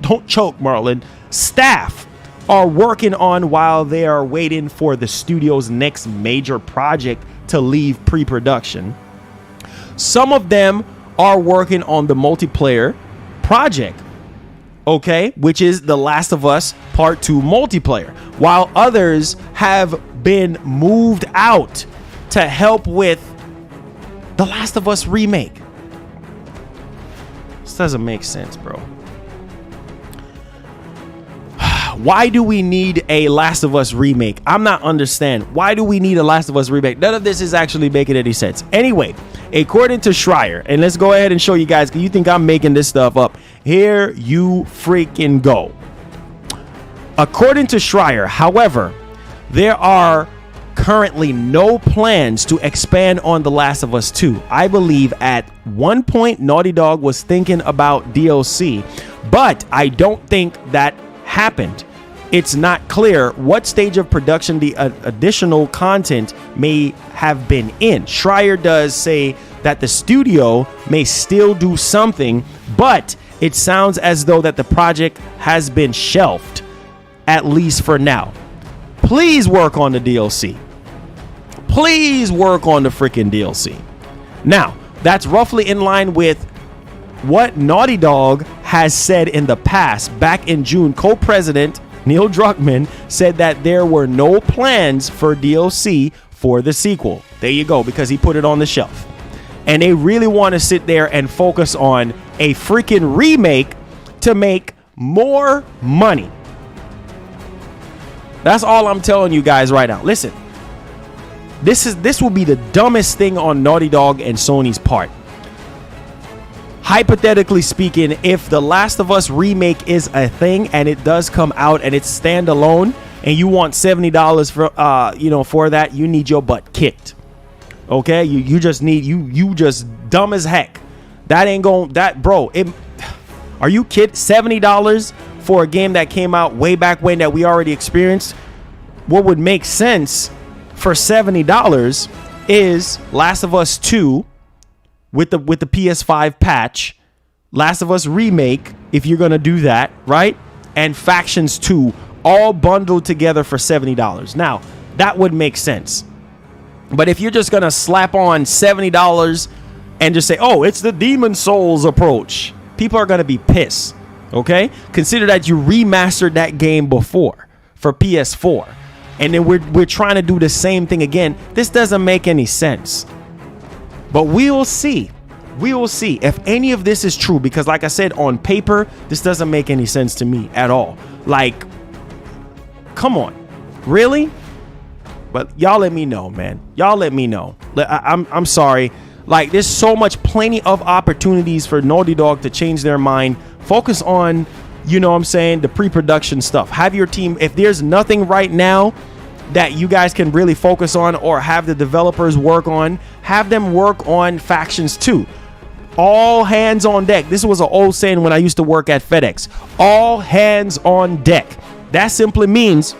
don't choke, Marlon, staff are working on while they are waiting for the studio's next major project to leave pre-production. Some of them are working on the multiplayer project, okay, which is The Last of Us Part 2 multiplayer, while others have been moved out to help with The Last of Us Remake. This doesn't make sense, bro. Why do we need a Last of Us remake? I'm not understand. Why do we need a Last of Us remake? None of this is actually making any sense. Anyway, according to Schreier, and let's go ahead and show you guys, because you think I'm making this stuff up. Here you freaking go. According to Schreier, however, there are currently no plans to expand on The Last of Us 2. I believe at one point Naughty Dog was thinking about DLC, but I don't think that happened. It's not clear what stage of production the additional content may have been in. Schreier does say that the studio may still do something, but it sounds as though that the project has been shelved, at least for now. Please work on the DLC. Please work on the freaking DLC. Now, that's roughly in line with what Naughty Dog has said in the past. Back in June, co-president Neil Druckmann said that there were no plans for DLC for the sequel. There you go, because he put it on the shelf. And they really want to sit there and focus on a freaking remake to make more money. That's all I'm telling you guys right now. Listen, this will be the dumbest thing on Naughty Dog and Sony's part. Hypothetically speaking, if The Last of Us remake is a thing and it does come out and it's standalone and you want $70 for for that, you need your butt kicked. Okay, you just need you just dumb as heck. That ain't going bro. Are you kidding? $70 for a game that came out way back when that we already experienced? What would make sense for $70 is Last of Us 2 with the PS5 patch, Last of Us Remake, if you're gonna do that, right? And Factions 2, all bundled together for $70. Now, that would make sense. But if you're just gonna slap on $70 and just say, oh, it's the Demon Souls approach, people are gonna be pissed, okay? Consider that you remastered that game before for PS4. And then we're trying to do the same thing again. This doesn't make any sense. But we will see. We will see if any of this is true, because like I said, on paper, this doesn't make any sense to me at all. Like, come on. Really? But y'all let me know, man. Y'all let me know. I'm sorry. Like, there's so much, plenty of opportunities for Naughty Dog to change their mind. Focus on, you know what I'm saying, the pre-production stuff. Have your team, if there's nothing right now that you guys can really focus on or have the developers work on, have them work on Factions 2. All hands on deck. This was an old saying when I used to work at FedEx. All hands on deck. That simply means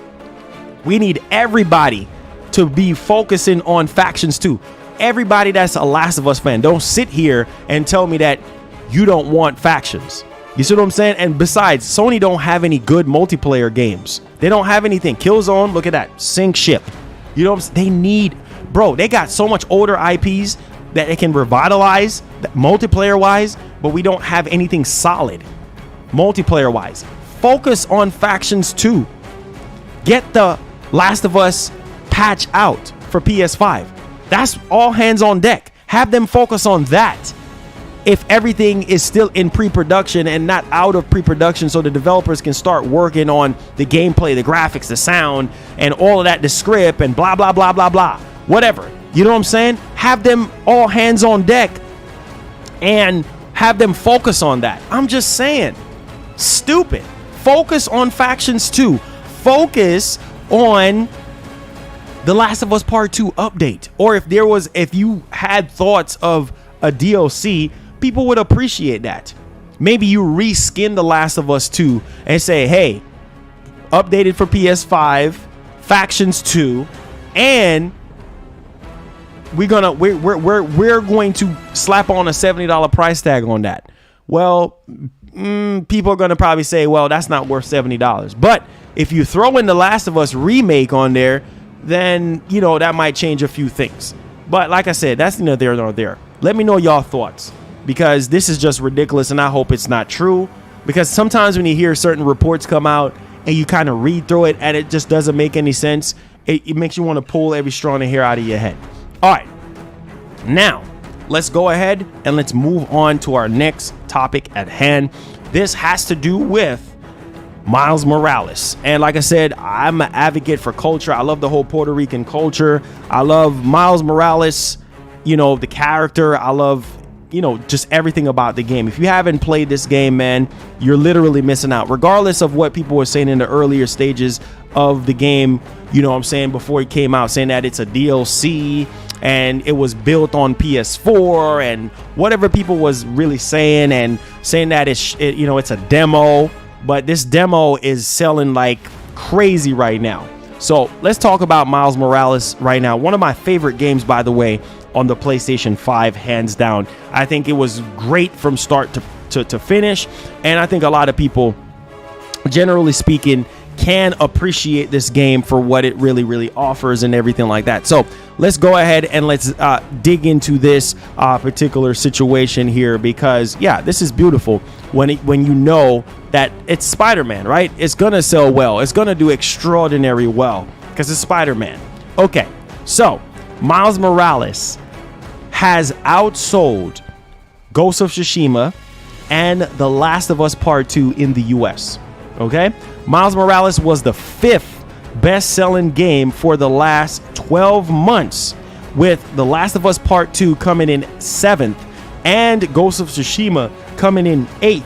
we need everybody to be focusing on Factions 2. Everybody that's a Last of Us fan, don't sit here and tell me that you don't want Factions. You see what I'm saying? And besides, Sony don't have any good multiplayer games. They don't have anything. Killzone, look at that. Sink ship. You know what I'm saying? They need, bro, they got so much older IPs that they can revitalize multiplayer-wise, but we don't have anything solid multiplayer-wise. Focus on Factions 2. Get the Last of Us patch out for PS5. That's all hands on deck. Have them focus on that. If everything is still in pre-production and not out of pre-production, so the developers can start working on the gameplay, the graphics, the sound, and all of that, the script, and blah, blah, blah, blah, blah, whatever. You know what I'm saying? Have them all hands on deck and have them focus on that. I'm just saying. Stupid. Focus on Factions 2. Focus on The Last of Us Part 2 update. Or if you had thoughts of a DLC, people would appreciate that. Maybe you reskin The Last of Us 2 and say, hey, updated for PS5, Factions 2, and we're going to slap on a $70 price tag on that. Well, people are going to probably say, well, that's not worth $70. But if you throw in the Last of Us remake on there, then, you know, that might change a few things. But like I said, that's neither there nor there. Let me know y'all thoughts, because this is just ridiculous, and I hope it's not true. Because sometimes when you hear certain reports come out and you kind of read through it and it just doesn't make any sense, it makes you want to pull every straw in the hair out of your head. All right, now let's go ahead and let's move on to our next topic at hand. This has to do with Miles Morales. And like I said, I'm an advocate for culture. I love the whole Puerto Rican culture. I love Miles Morales, you know, the character. I love, you know, just everything about the game. If you haven't played this game, man, you're literally missing out. Regardless of what people were saying in the earlier stages of the game, you know what I'm saying, before it came out, saying that it's a DLC and it was built on PS4 and whatever people was really saying, and saying that it's a demo. But this demo is selling like crazy right now. So let's talk about Miles Morales right now. One of my favorite games, by the way, on the PlayStation 5, hands down. I think it was great from start to finish. And I think a lot of people, generally speaking, can appreciate this game for what it really offers and everything like that. So let's go ahead and let's dig into this particular situation here, because yeah, this is beautiful when you know that it's Spider-Man, right? It's gonna sell well. It's gonna do extraordinary well because it's Spider-Man. Okay, so Miles Morales has outsold Ghost of Tsushima and The Last of Us Part 2 in the US. Okay, Miles Morales was the 5th best-selling game for the last 12 months, with The Last of Us Part 2 coming in 7th and Ghost of Tsushima coming in 8th.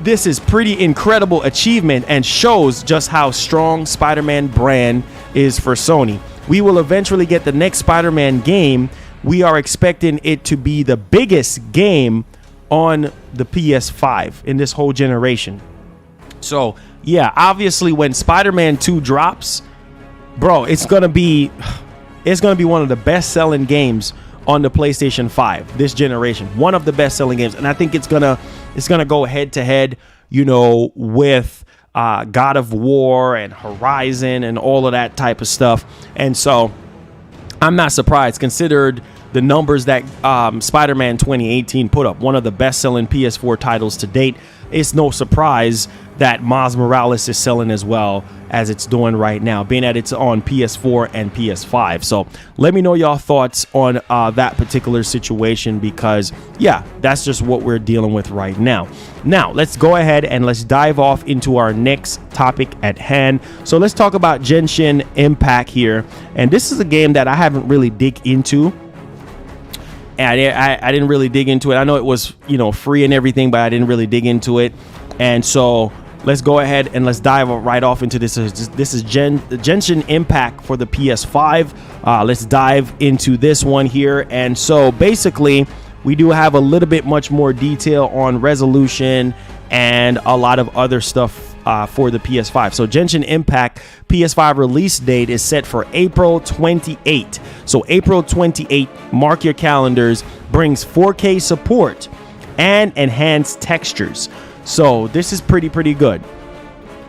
This is pretty incredible achievement and shows just how strong Spider-Man brand is for Sony. We will eventually get the next Spider-Man game. We are expecting it to be the biggest game on the PS5 in this whole generation. So yeah, obviously when Spider-Man 2 drops, bro, it's gonna be one of the best-selling games on the PlayStation 5 this generation. One of the best-selling games, and I think it's gonna go head-to-head, you know, with God of War and Horizon and all of that type of stuff. And so I'm not surprised, considered the numbers that Spider-Man 2018 put up, one of the best-selling PS4 titles to date. It's no surprise that Miles Morales is selling as well as it's doing right now, being that it's on PS4 and PS5. So let me know y'all thoughts on that particular situation, because yeah, that's just what we're dealing with right now. Now let's go ahead and let's dive off into our next topic at hand. So let's talk about Genshin Impact here, and this is a game that I haven't really dig into. And I didn't really dig into it. I know it was, you know, free and everything, but I didn't really dig into it. And so let's go ahead and let's dive right off into this. This is Genshin Impact for the PS5. Let's dive into this one here. And so basically, we do have a little bit much more detail on resolution and a lot of other stuff for the PS5. So Genshin Impact PS5 release date is set for April 28. So April 28, mark your calendars, brings 4K support and enhanced textures. So this is pretty good.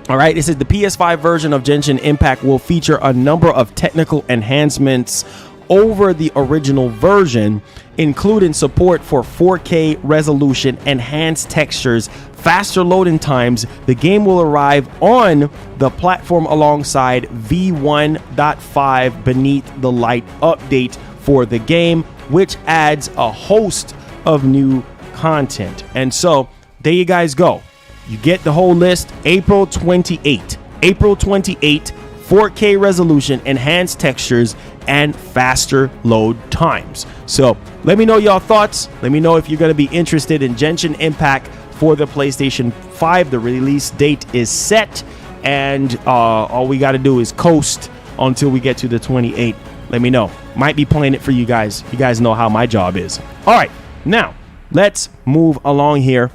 All right, this is the PS5 version of Genshin Impact will feature a number of technical enhancements over the original version, including support for 4K resolution, enhanced textures, faster loading times. The game will arrive on the platform alongside V1.5 Beneath the Light update for the game, which adds a host of new content. And so there you guys go. You get the whole list. April 28, 4K resolution, enhanced textures, and faster load times. So let me know y'all thoughts. Let me know if you're going to be interested in Genshin Impact for the PlayStation 5. The release date is set, and all we got to do is coast until we get to the 28th. Let me know. Might be playing it for you guys. You guys know how my job is. All right, now let's move along here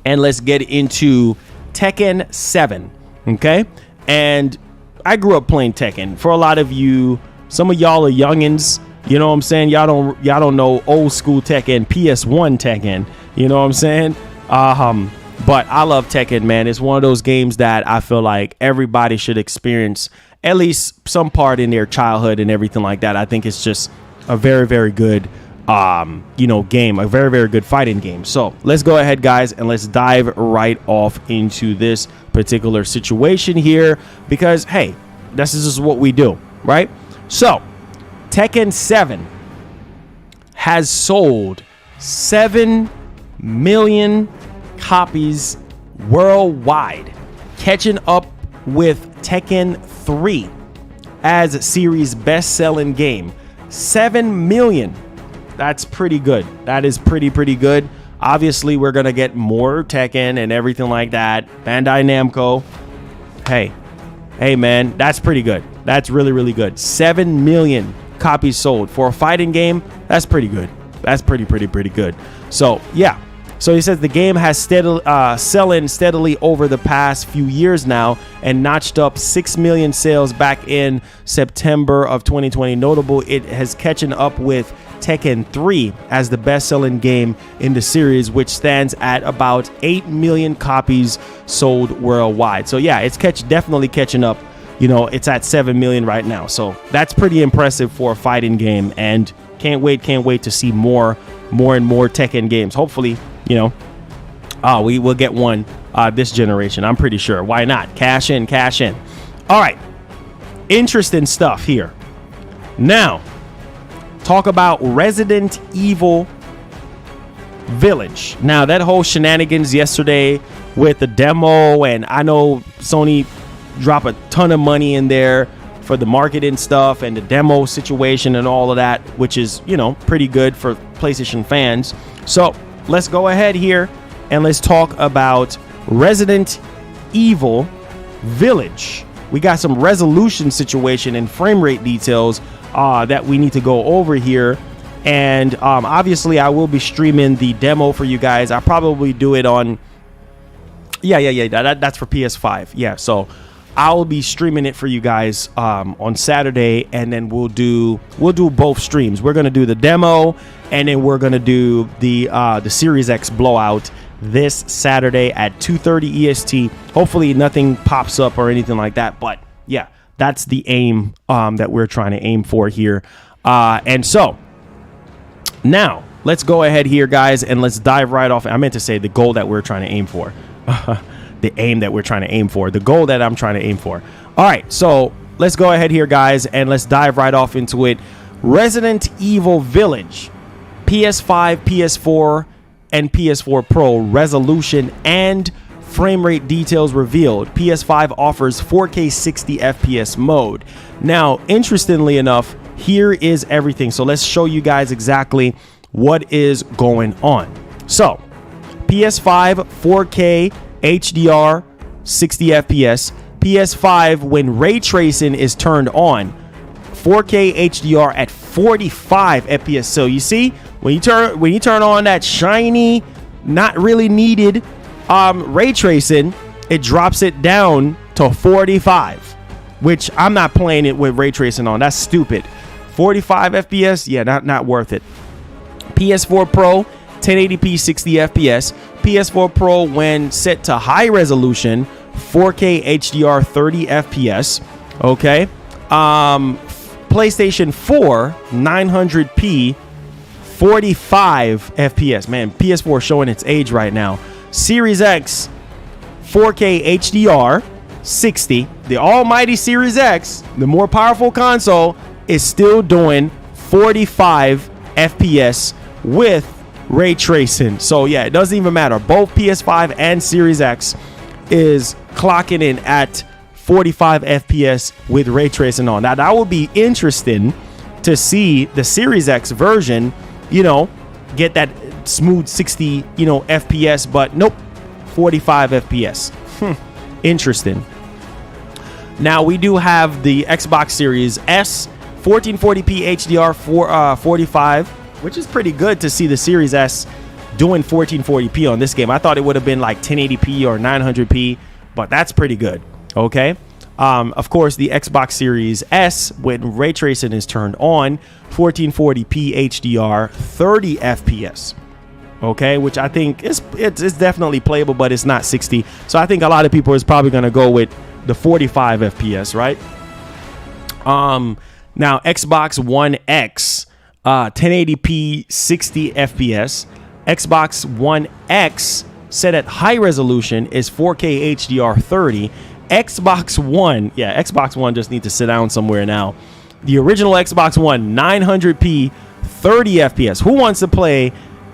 and let's get into Tekken 7. Okay, and I grew up playing Tekken. For a lot of you, some of y'all are youngins, you know what I'm saying? Y'all don't know old school Tekken, PS1 Tekken, you know what I'm saying? But I love Tekken, man. It's one of those games that I feel like everybody should experience at least some part in their childhood and everything like that. I think it's just a very, very good, game, a very, very good fighting game. So let's go ahead, guys, and let's dive right off into this particular situation here because, hey, this is just what we do, right? So Tekken 7 has sold 7 million copies worldwide, catching up with Tekken 3 as series best-selling game. 7 million. That's pretty good. That is pretty good. Obviously, we're gonna get more Tekken and everything like that. Bandai Namco. Hey, man, that's pretty good. That's really good. 7 million copies sold for a fighting game. That's pretty good. That's pretty good. So yeah. So he says the game has selling steadily over the past few years now and notched up 6 million sales back in September of 2020. Notable, it has catching up with Tekken 3 as the best-selling game in the series, which stands at about 8 million copies sold worldwide. So yeah, it's definitely catching up. It's at 7 million right now. So that's pretty impressive for a fighting game, and can't wait to see more and more Tekken games. Hopefully, we will get one this generation. I'm pretty sure. Why not? Cash in. All right. Interesting stuff here. Now, talk about Resident Evil Village. Now, that whole shenanigans yesterday with the demo, and I know Sony dropped a ton of money in there for the marketing stuff and the demo situation and all of that, which is, pretty good for PlayStation fans. So let's go ahead here and let's talk about Resident Evil Village. We got some resolution situation and frame rate details that we need to go over here. And obviously I will be streaming the demo for you guys. I'll probably do it on that's for PS5. Yeah, so I'll be streaming it for you guys on Saturday, and then we'll do both streams. We're gonna do the demo, and then we're gonna do the Series X blowout this Saturday at 2:30 EST. Hopefully nothing pops up or anything like that, but yeah, that's the aim that we're trying to aim for here. And so now let's go ahead here, guys, and let's dive right off. I meant to say the goal that we're trying to aim for. The aim that we're trying to aim for, the goal that I'm trying to aim for. All right, so let's go ahead here, guys, and let's dive right off into it. Resident Evil Village, PS5, PS4, and PS4 Pro resolution and frame rate details revealed. PS5 offers 4K 60 FPS mode. Now, interestingly enough, here is everything. So let's show you guys exactly what is going on. So, PS5, 4K HDR 60 FPS. PS5, when ray tracing is turned on, 4K HDR at 45 FPS. So you see, when you turn on that shiny, not really needed ray tracing, it drops it down to 45, which I'm not playing it with ray tracing on. That's stupid. 45 FPS, yeah, not worth it. PS4 Pro, 1080p 60 FPS. PS4 Pro, when set to high resolution, 4K HDR 30 FPS. Okay. PlayStation 4, 900p 45 FPS. Man, PS4 showing its age right now. Series X, 4K HDR 60. The almighty Series X, the more powerful console, is still doing 45 FPS with ray tracing. So yeah, it doesn't even matter. Both PS5 and Series X is clocking in at 45 FPS with ray tracing on. Now that would be interesting to see the Series X version, get that smooth 60, FPS, but nope, 45 FPS. Interesting. Now we do have the Xbox Series S, 1440p HDR for 45, which is pretty good to see the Series S doing 1440p on this game. I thought it would have been like 1080p or 900p, but that's pretty good. Okay. Of course, the Xbox Series S, when ray tracing is turned on, 1440p HDR, 30 FPS. okay, which I think it's definitely playable, but it's not 60. So I think a lot of people is probably going to go with the 45 FPS, right? Now Xbox One X, 1080p 60 FPS. Xbox One X set at high resolution is 4K HDR 30. Xbox One just need to sit down somewhere now. The original Xbox One, 900p 30 FPS. Who wants to play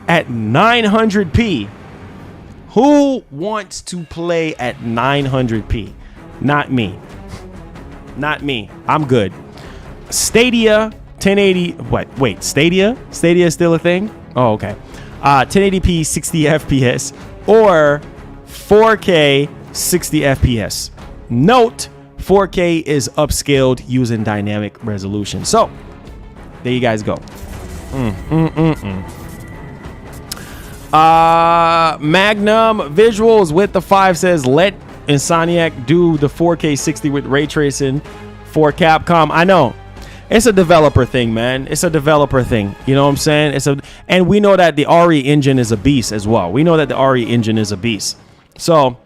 at 900p? Who wants to play at 900p? Not me. Not me. I'm good. Stadia 1080. Wait, Stadia? Stadia is still a thing? Oh, okay. 1080p 60 FPS or 4K 60 FPS. Note, 4K is upscaled using dynamic resolution. So, there you guys go. Magnum Visuals with the 5 says, let Insomniac do the 4K 60 with ray tracing for Capcom. I know. It's a developer thing, man. It's a developer thing. You know what I'm saying? And we know that the RE engine is a beast as well. We know that the RE engine is a beast. So,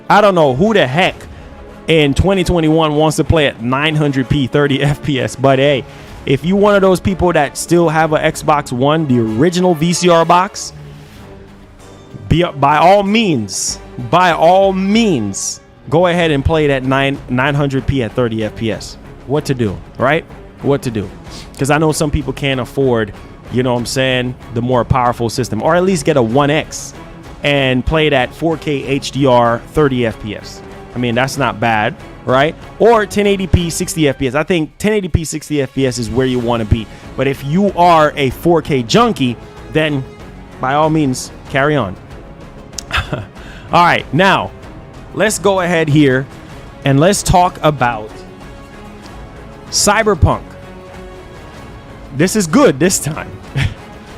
I don't know who the heck in 2021 wants to play at 900p 30 FPS. But hey, if you one of those people that still have an Xbox One, the original VCR box, by all means, go ahead and play it at 900p at 30 FPS. What to do, right? What to do? Because I know some people can't afford, you know what I'm saying, the more powerful system, or at least get a 1X and play it at 4K HDR 30 FPS. I mean, that's not bad, right? Or 1080p 60 FPS. I think 1080p 60 FPS is where you want to be. But if you are a 4K junkie, then by all means, carry on. All right, now let's go ahead here and let's talk about Cyberpunk. This is good this time.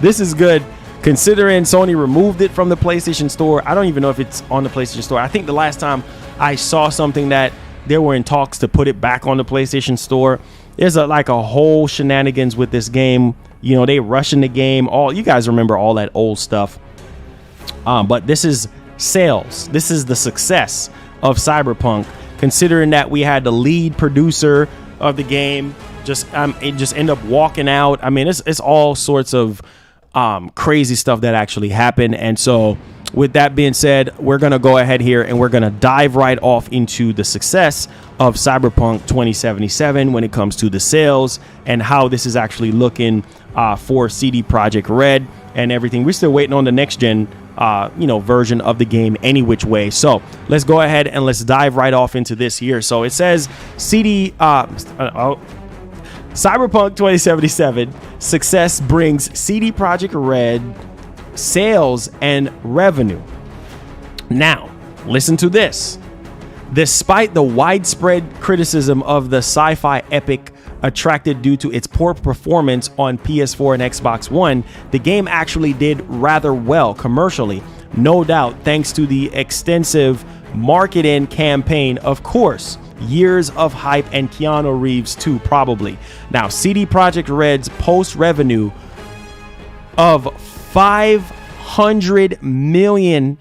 This is good considering Sony removed it from the PlayStation Store. I don't even know if it's on the PlayStation Store. I think the last time I saw something that they were in talks to put it back on the PlayStation Store. There's like a whole shenanigans with this game. You know, they rushing the game. You guys remember all that old stuff. But this is sales. This is the success of Cyberpunk, considering that we had the lead producer of the game it just end up walking out. I mean, it's all sorts of crazy stuff that actually happened. And so with that being said, we're going to go ahead here and we're going to dive right off into the success of Cyberpunk 2077 when it comes to the sales and how this is actually looking for CD Projekt Red and everything. We're still waiting on the next gen version of the game any which way. So let's go ahead and let's dive right off into this here. So it says Cyberpunk 2077 success brings CD Projekt Red sales and revenue. Now, listen to this. Despite the widespread criticism of the sci-fi epic attracted due to its poor performance on PS4 and Xbox One, the game actually did rather well commercially. No doubt thanks to the extensive marketing campaign, of course. Years of hype and Keanu Reeves too, probably. Now, CD Projekt Red's post revenue of $500 million.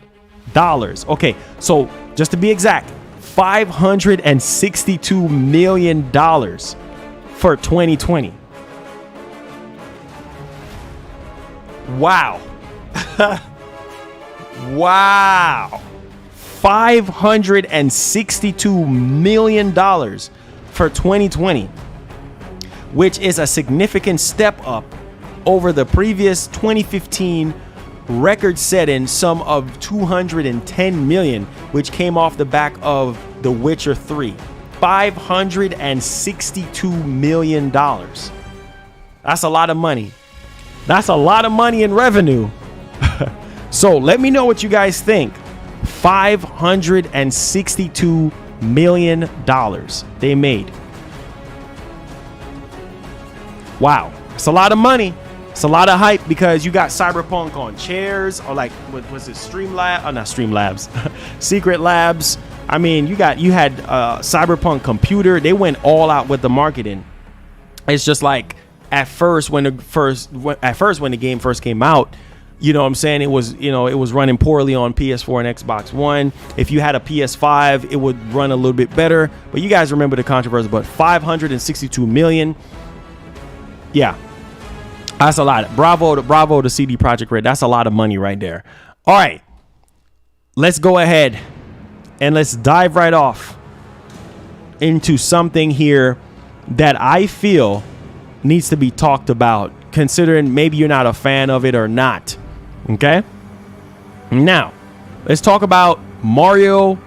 Okay, so just to be exact, $562 million for 2020. Wow. Wow. $562 million for 2020, which is a significant step up over the previous 2015 record-setting sum of $210 million, which came off the back of The Witcher 3. $562 million. That's a lot of money. That's a lot of money in revenue. So let me know what you guys think. $562 million they made. Wow. It's a lot of money. It's a lot of hype because you got Cyberpunk on chairs, or like, what was it, Streamlabs? Oh, not Streamlabs. Secret Labs. I mean, you had Cyberpunk Computer. They went all out with the marketing. It's just like at first when the game first came out, You know what I'm saying? It was running poorly on PS4 and Xbox One. If you had a PS5, it would run a little bit better. But you guys remember the controversy, but 562 million. Yeah. That's a lot. Bravo to CD Projekt Red. That's a lot of money right there. All right. Let's go ahead and let's dive right off into something here that I feel needs to be talked about, considering maybe you're not a fan of it or not. Okay. Now, let's talk about Mario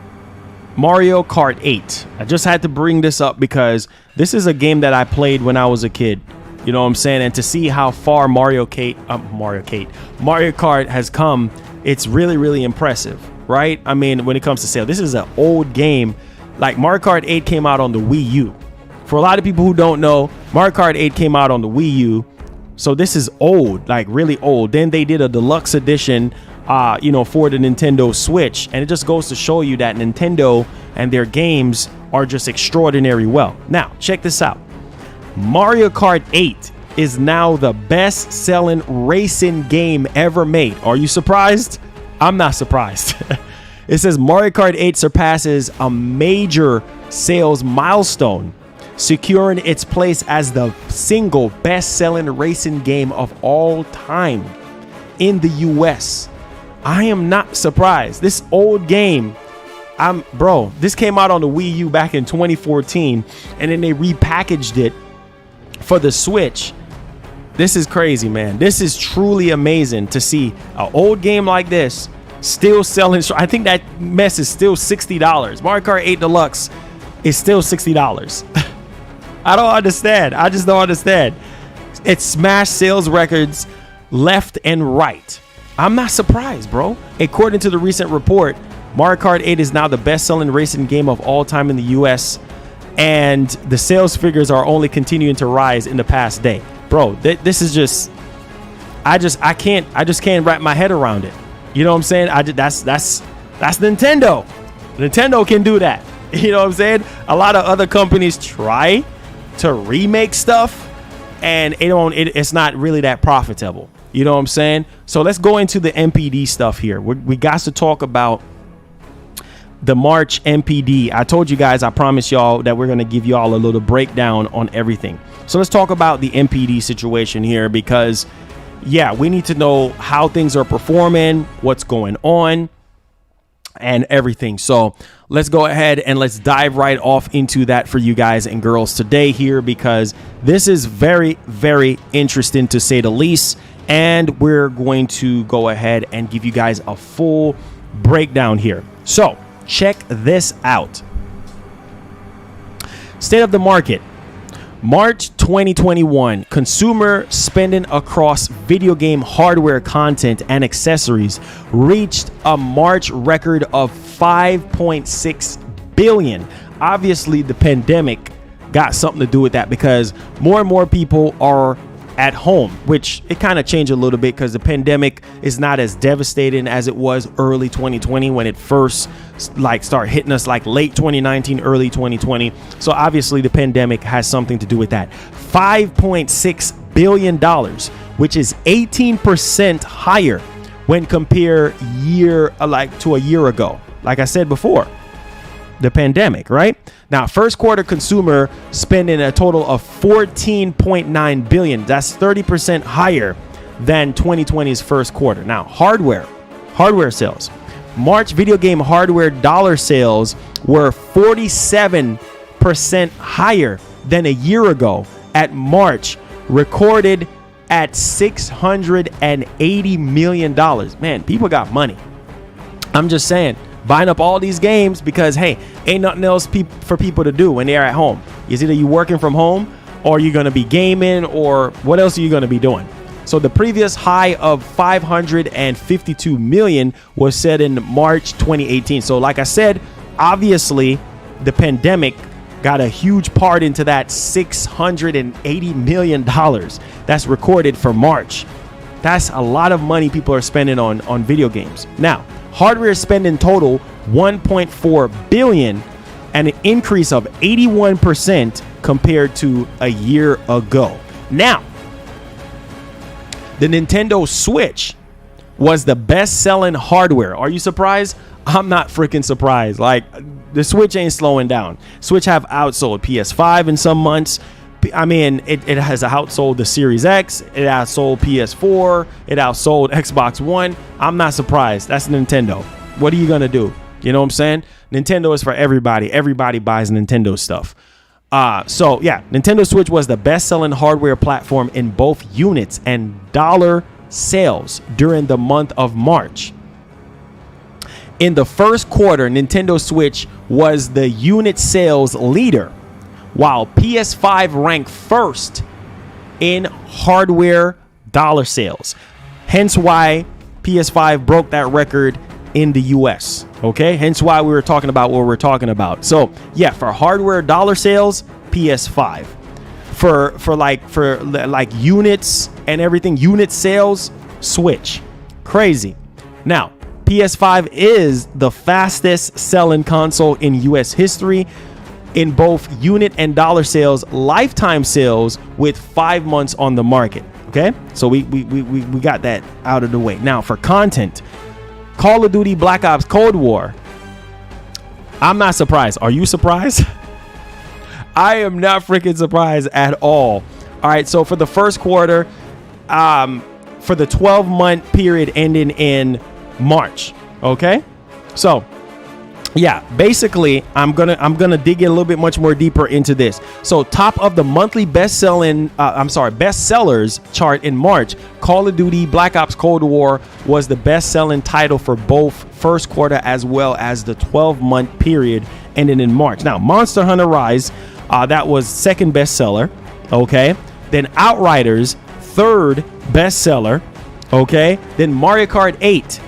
Kart 8. I just had to bring this up because this is a game that I played when I was a kid. You know what I'm saying? And to see how far Mario Kart has come, it's really, really impressive, right? I mean, when it comes to sale, this is an old game. Like Mario Kart 8 came out on the Wii U. For a lot of people who don't know, Mario Kart 8 came out on the Wii U. So this is old, like really old. Then they did a deluxe edition, for the Nintendo Switch. And it just goes to show you that Nintendo and their games are just extraordinary well. Now, check this out. Mario Kart 8 is now the best-selling racing game ever made. Are you surprised? I'm not surprised. It says Mario Kart 8 surpasses a major sales milestone, securing its place as the single best-selling racing game of all time in the US. I am not surprised. This old game, this came out on the Wii U back in 2014, and then they repackaged it for the Switch. This is crazy, man. This is truly amazing to see an old game like this still selling. I think that mess is still $60. Mario Kart 8 Deluxe is still $60. I don't understand. I just don't understand. It smashed sales records left and right. I'm not surprised, bro. According to the recent report, Mario Kart 8 is now the best-selling racing game of all time in the US, and the sales figures are only continuing to rise in the past day. Bro, this is just I just can't wrap my head around it. You know what I'm saying? That's Nintendo. Nintendo can do that. You know what I'm saying? A lot of other companies try to remake stuff, and it's not really that profitable. You know what I'm saying? So let's go into the MPD stuff here. We got to talk about the March MPD. I told you guys, I promised y'all that we're going to give y'all a little breakdown on everything. So let's talk about the MPD situation here, because we need to know how things are performing, what's going on, and everything. So let's go ahead and let's dive right off into that for you guys and girls today here, because this is very, very interesting to say the least. And we're going to go ahead and give you guys a full breakdown here. So check this out. State of the market. March 2021, consumer spending across video game hardware, content, and accessories reached a March record of $5.6 billion. Obviously, the pandemic got something to do with that, because more and more people are at home, which it kind of changed a little bit because the pandemic is not as devastating as it was early 2020 when it first started hitting us, like late 2019, early 2020. So obviously the pandemic has something to do with that. $5.6 billion, which is 18% higher when compared to a year ago. Like I said before, the pandemic, right? Now, first quarter consumer spending a total of $14.9 billion. That's 30% higher than 2020's first quarter. Now, hardware sales. March video game hardware dollar sales were 47% higher than a year ago at March, recorded at $680 million. Man, people got money. I'm just saying, buying up all these games because, hey, ain't nothing else for people to do when they're at home. It's either you working from home or you're going to be gaming, or what else are you going to be doing? So the previous high of 552 million was set in March 2018. So like I said, obviously the pandemic got a huge part into that $680 million that's recorded for March. That's a lot of money people are spending on video games. Now, hardware spending total $1.4 billion, and an increase of 81% compared to a year ago. Now, the Nintendo Switch was the best-selling hardware. Are you surprised? I'm not freaking surprised. Like, the Switch ain't slowing down. Switch have outsold PS5 in some months. I mean, it has outsold the Series X. It outsold PS4. It outsold Xbox One. I'm not surprised. That's Nintendo. What are you going to do? You know what I'm saying? Nintendo is for everybody. Everybody buys Nintendo stuff. So yeah, Nintendo Switch was the best-selling hardware platform in both units and dollar sales during the month of March. In the first quarter, Nintendo Switch was the unit sales leader, while PS5 ranked first in hardware dollar sales. Hence why PS5 broke that record in the US. Okay, hence why we were talking about what we're talking about. So yeah, for hardware dollar sales, PS5. For like units and everything, unit sales, Switch. Crazy. Now, PS5 is the fastest selling console in US history in both unit and dollar sales, lifetime sales with 5 months on the market. Okay, so we got that out of the way. Now for content, Call of Duty Black Ops Cold War. I'm not surprised. Are you surprised? I am not freaking surprised at all. All right, so for the first quarter, for the 12-month period ending in March. Okay, so yeah, basically I'm gonna dig in a little bit much more deeper into this. So top of the monthly bestsellers chart in March, Call of Duty Black Ops Cold War was the best-selling title for both first quarter as well as the 12-month period ending in March. Now Monster Hunter Rise, that was second bestseller. Okay, then Outriders, third bestseller. Okay, then Mario Kart 8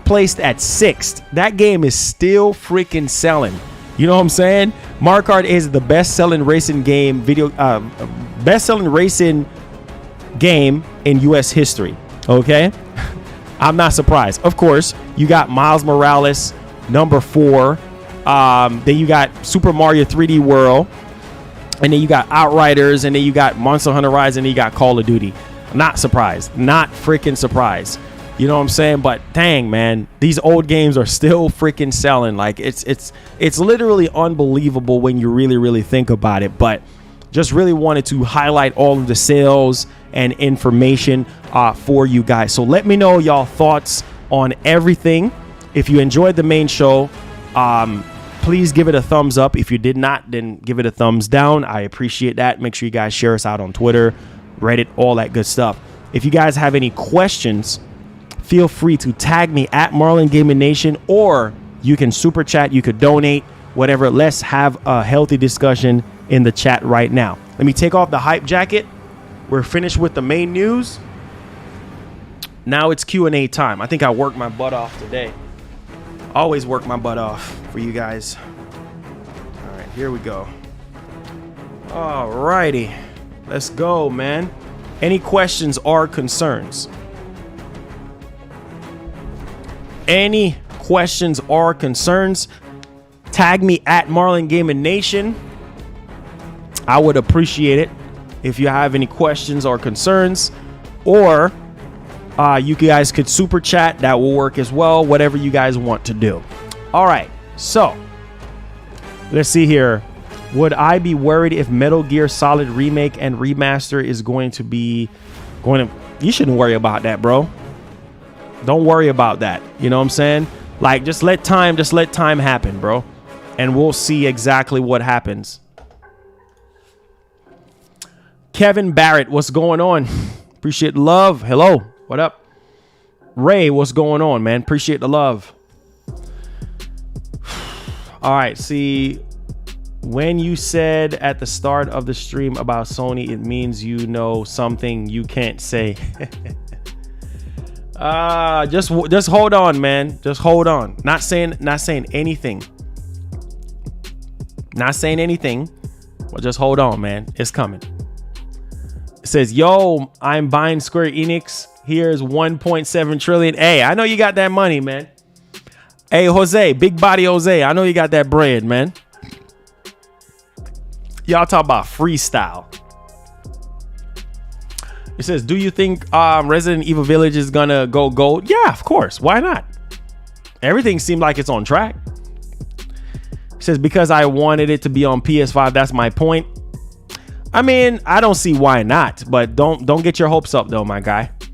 placed at 6th. That game is still freaking selling. You know what I'm saying? Mario Kart is the best-selling racing game best-selling racing game in US history. Okay? I'm not surprised. Of course, you got Miles Morales, number 4. Then you got Super Mario 3D World. And then you got Outriders, and then you got Monster Hunter Rise, and then you got Call of Duty. Not surprised. Not freaking surprised. You know what I'm saying? But dang, man, these old games are still freaking selling. Like it's literally unbelievable when you really think about it. But just really wanted to highlight all of the sales and information for you guys. So let me know y'all thoughts on everything. If you enjoyed the main show, please give it a thumbs up. If you did not, then give it a thumbs down. I appreciate that. Make sure you guys share us out on Twitter, Reddit, all that good stuff. If you guys have any questions, feel free to tag me at MarlonGamingNation, or you can super chat, you could donate, whatever. Let's have a healthy discussion in the chat right now. Let me take off the hype jacket. We're finished with the main news. Now it's Q&A time. I think I worked my butt off today. Always work my butt off for you guys. All right, here we go. All righty. Let's go, man. Any questions or concerns? Any questions or concerns? Tag me at MarlonGamingNation. I would appreciate it if you have any questions or concerns, or you guys could super chat. That will work as well. Whatever you guys want to do. All right. So let's see here. Would I be worried if Metal Gear Solid Remake and Remaster is going to? You shouldn't worry about that, bro. Don't worry about that. You know what I'm saying? Like, just let time happen, bro. And we'll see exactly what happens. Kevin Barrett, what's going on? Appreciate the love. Hello. What up? Ray, what's going on, man? Appreciate the love. All right. See, when you said at the start of the stream about Sony, it means you know something you can't say. Just hold on, man. Just hold on. Not saying anything. Not saying anything. But just hold on, man. It's coming. It says, yo, I'm buying Square Enix. Here's 1.7 trillion. Hey, I know you got that money, man. Hey, Jose, big body Jose. I know you got that bread, man. Y'all talk about freestyle. It says, do you think Resident Evil Village is gonna go gold? Yeah, of course. Why not? Everything seemed like it's on track. It says, because I wanted it to be on PS5. That's my point. I mean, I don't see why not, but don't get your hopes up though, my guy. It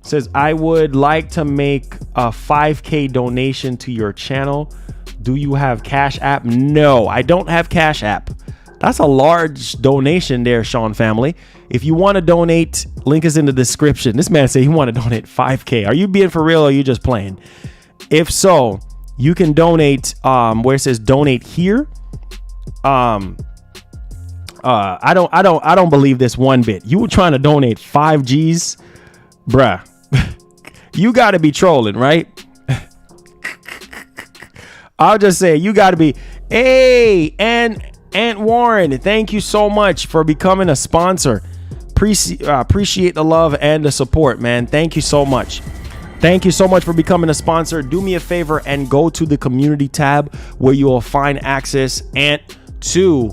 says, I would like to make a 5K donation to your channel. Do you have Cash App? No, I don't have Cash App. That's a large donation there, Sean family. If you want to donate, link is in the description. This man said he want to donate 5K. Are you being for real or are you just playing? If so, you can donate where it says donate here. I don't believe this one bit. You were trying to donate 5 G's, bruh. You got to be trolling, right? I'll just say you got to be. Hey, and Aunt Warren, thank you so much for becoming a sponsor. Appreciate the love and the support, man. Thank you so much. Thank you so much for becoming a sponsor. Do me a favor and go to the community tab where you will find access to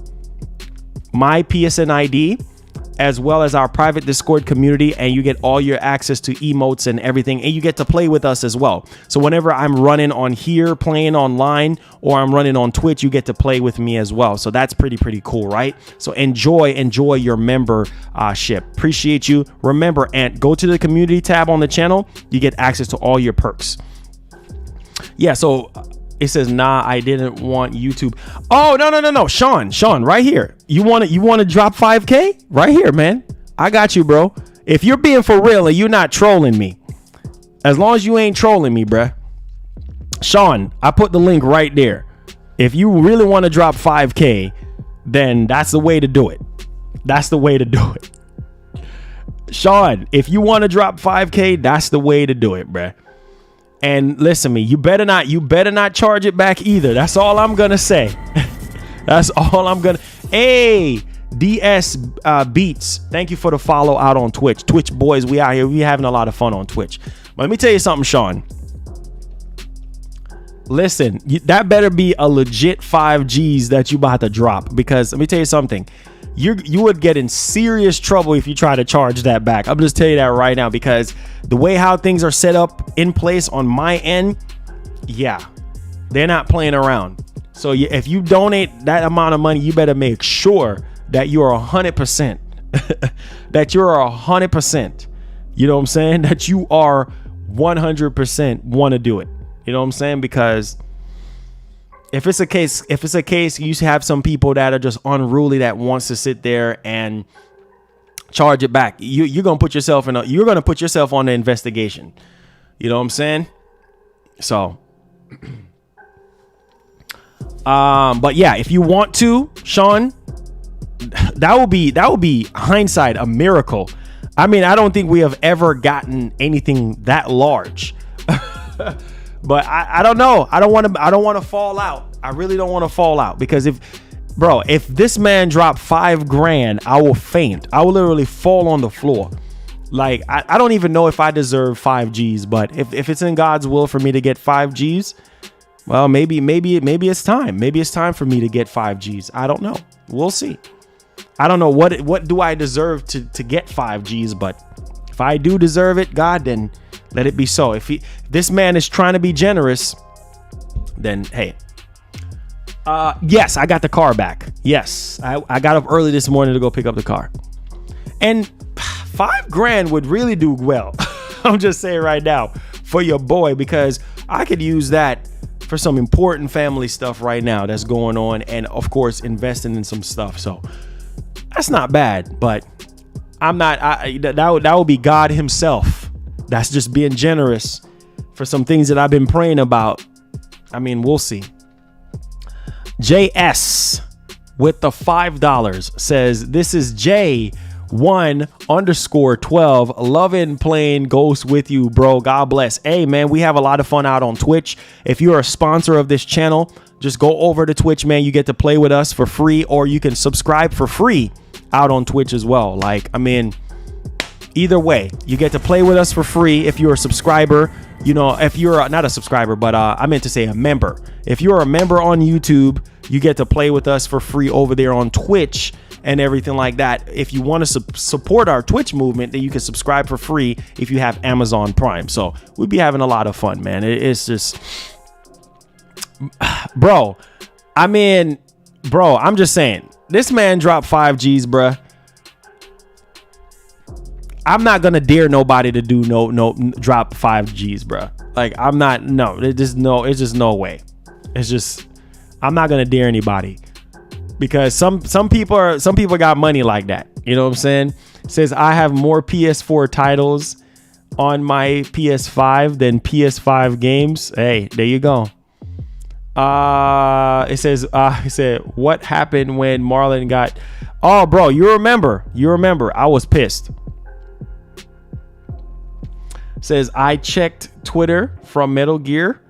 my PSN ID as well as our private Discord community, and you get all your access to emotes and everything, and you get to play with us as well. So whenever I'm running on here, playing online, or I'm running on Twitch, you get to play with me as well. So that's pretty cool, right? So enjoy your membership. Appreciate you. Remember, and go to the community tab on the channel. You get access to all your perks. Yeah, so it says, nah, I didn't want YouTube. Oh, no. Sean, right here. You want to drop 5K? Right here, man. I got you, bro. If you're being for real and you're not trolling me, as long as you ain't trolling me, bruh. Sean, I put the link right there. If you really want to drop 5K, then that's the way to do it. That's the way to do it. Sean, if you want to drop 5K, that's the way to do it, bruh. And listen to me, you better not charge it back either. That's all I'm gonna say. That's all I'm gonna. Hey, DS Beats, thank you for the follow out on Twitch. Twitch boys, we out here. We having a lot of fun on Twitch. But let me tell you something, Sean. Listen, that better be a legit 5 G's that you about to drop, because let me tell you something. You would get in serious trouble if you try to charge that back. I'm just telling you that right now, because the way how things are set up in place on my end, yeah, they're not playing around. So if you donate that amount of money, you better make sure that you're 100%, that you're 100%, you know what I'm saying? That you are 100% want to do it. You know what I'm saying? Because if it's a case, you have some people that are just unruly that wants to sit there and charge it back. You're gonna put yourself on the investigation. You know what I'm saying? So, but yeah, if you want to, Sean, that would be hindsight a miracle. I mean, I don't think we have ever gotten anything that large. But I don't know. I don't want to fall out. I really don't want to fall out, because if this man dropped $5,000, I will faint. I will literally fall on the floor. Like, I don't even know if I deserve 5 G's, but if it's in God's will for me to get 5 G's, well, maybe it's time. Maybe it's time for me to get 5 G's. I don't know. We'll see. I don't know what do I deserve to get 5 G's, but if I do deserve it, God, then let it be so. If this man is trying to be generous, then hey. Yes, I got the car back. Yes, I got up early this morning to go pick up the car, and $5,000 would really do well. I'm just saying right now for your boy, because I could use that for some important family stuff right now that's going on, and of course investing in some stuff. So that's not bad, but I'm not. That would be God Himself. That's just being generous for some things that I've been praying about. I mean, we'll see. JS with the $5 says, this is J1_12. Loving playing Ghost with you, bro. God bless. Hey, man, we have a lot of fun out on Twitch. If you're a sponsor of this channel, just go over to Twitch, man. You get to play with us for free, or you can subscribe for free out on Twitch as well. Like, I mean, either way, you get to play with us for free if you're a subscriber. You know, if you're not a subscriber, but I meant to say a member. If you're a member on YouTube, you get to play with us for free over there on Twitch. and everything like that. If you want to support our Twitch movement, then you can subscribe for free if you have Amazon Prime. So we'd be having a lot of fun, man. It's just, bro. I mean, bro, I'm just saying, this man dropped 5 G's, bruh. I'm not gonna dare nobody to do no drop 5 G's, bruh. Like, I'm not, no, it's just no way. It's just, I'm not gonna dare anybody, because some people got money like that. You know what I'm saying? It says I have more PS4 titles on my PS5 than PS5 games. Hey, there you go. It said, what happened when Marlon got, oh, bro, you remember, I was pissed. Says, I checked Twitter from Metal Gear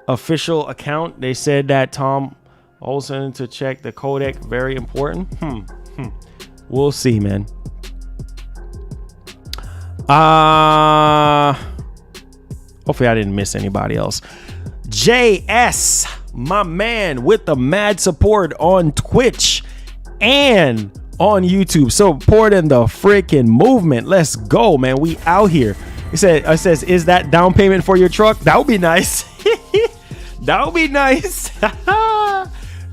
official account. They said that Tom Olsen to check the codec, very important. We'll see, man. Hopefully I didn't miss anybody else. JS, my man, with the mad support on Twitch and on YouTube. Supporting the freaking movement. Let's go, man. We out here. It says, is that down payment for your truck? That would be nice. That would be nice. That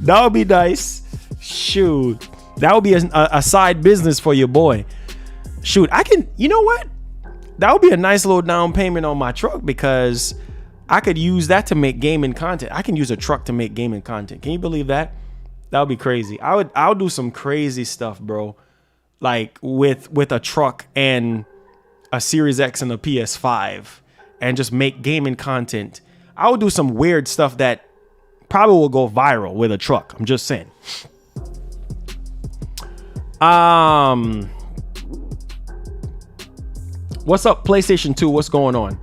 would be nice. Shoot. That would be a side business for your boy. Shoot, I can, you know what? That would be a nice little down payment on my truck, because I could use that to make gaming content. I can use a truck to make gaming content. Can you believe that? That would be crazy. I would do some crazy stuff, bro. Like with a truck and a Series X and a PS5, and just make gaming content. I would do some weird stuff that probably will go viral with a truck. I'm just saying. What's up, PlayStation 2? What's going on?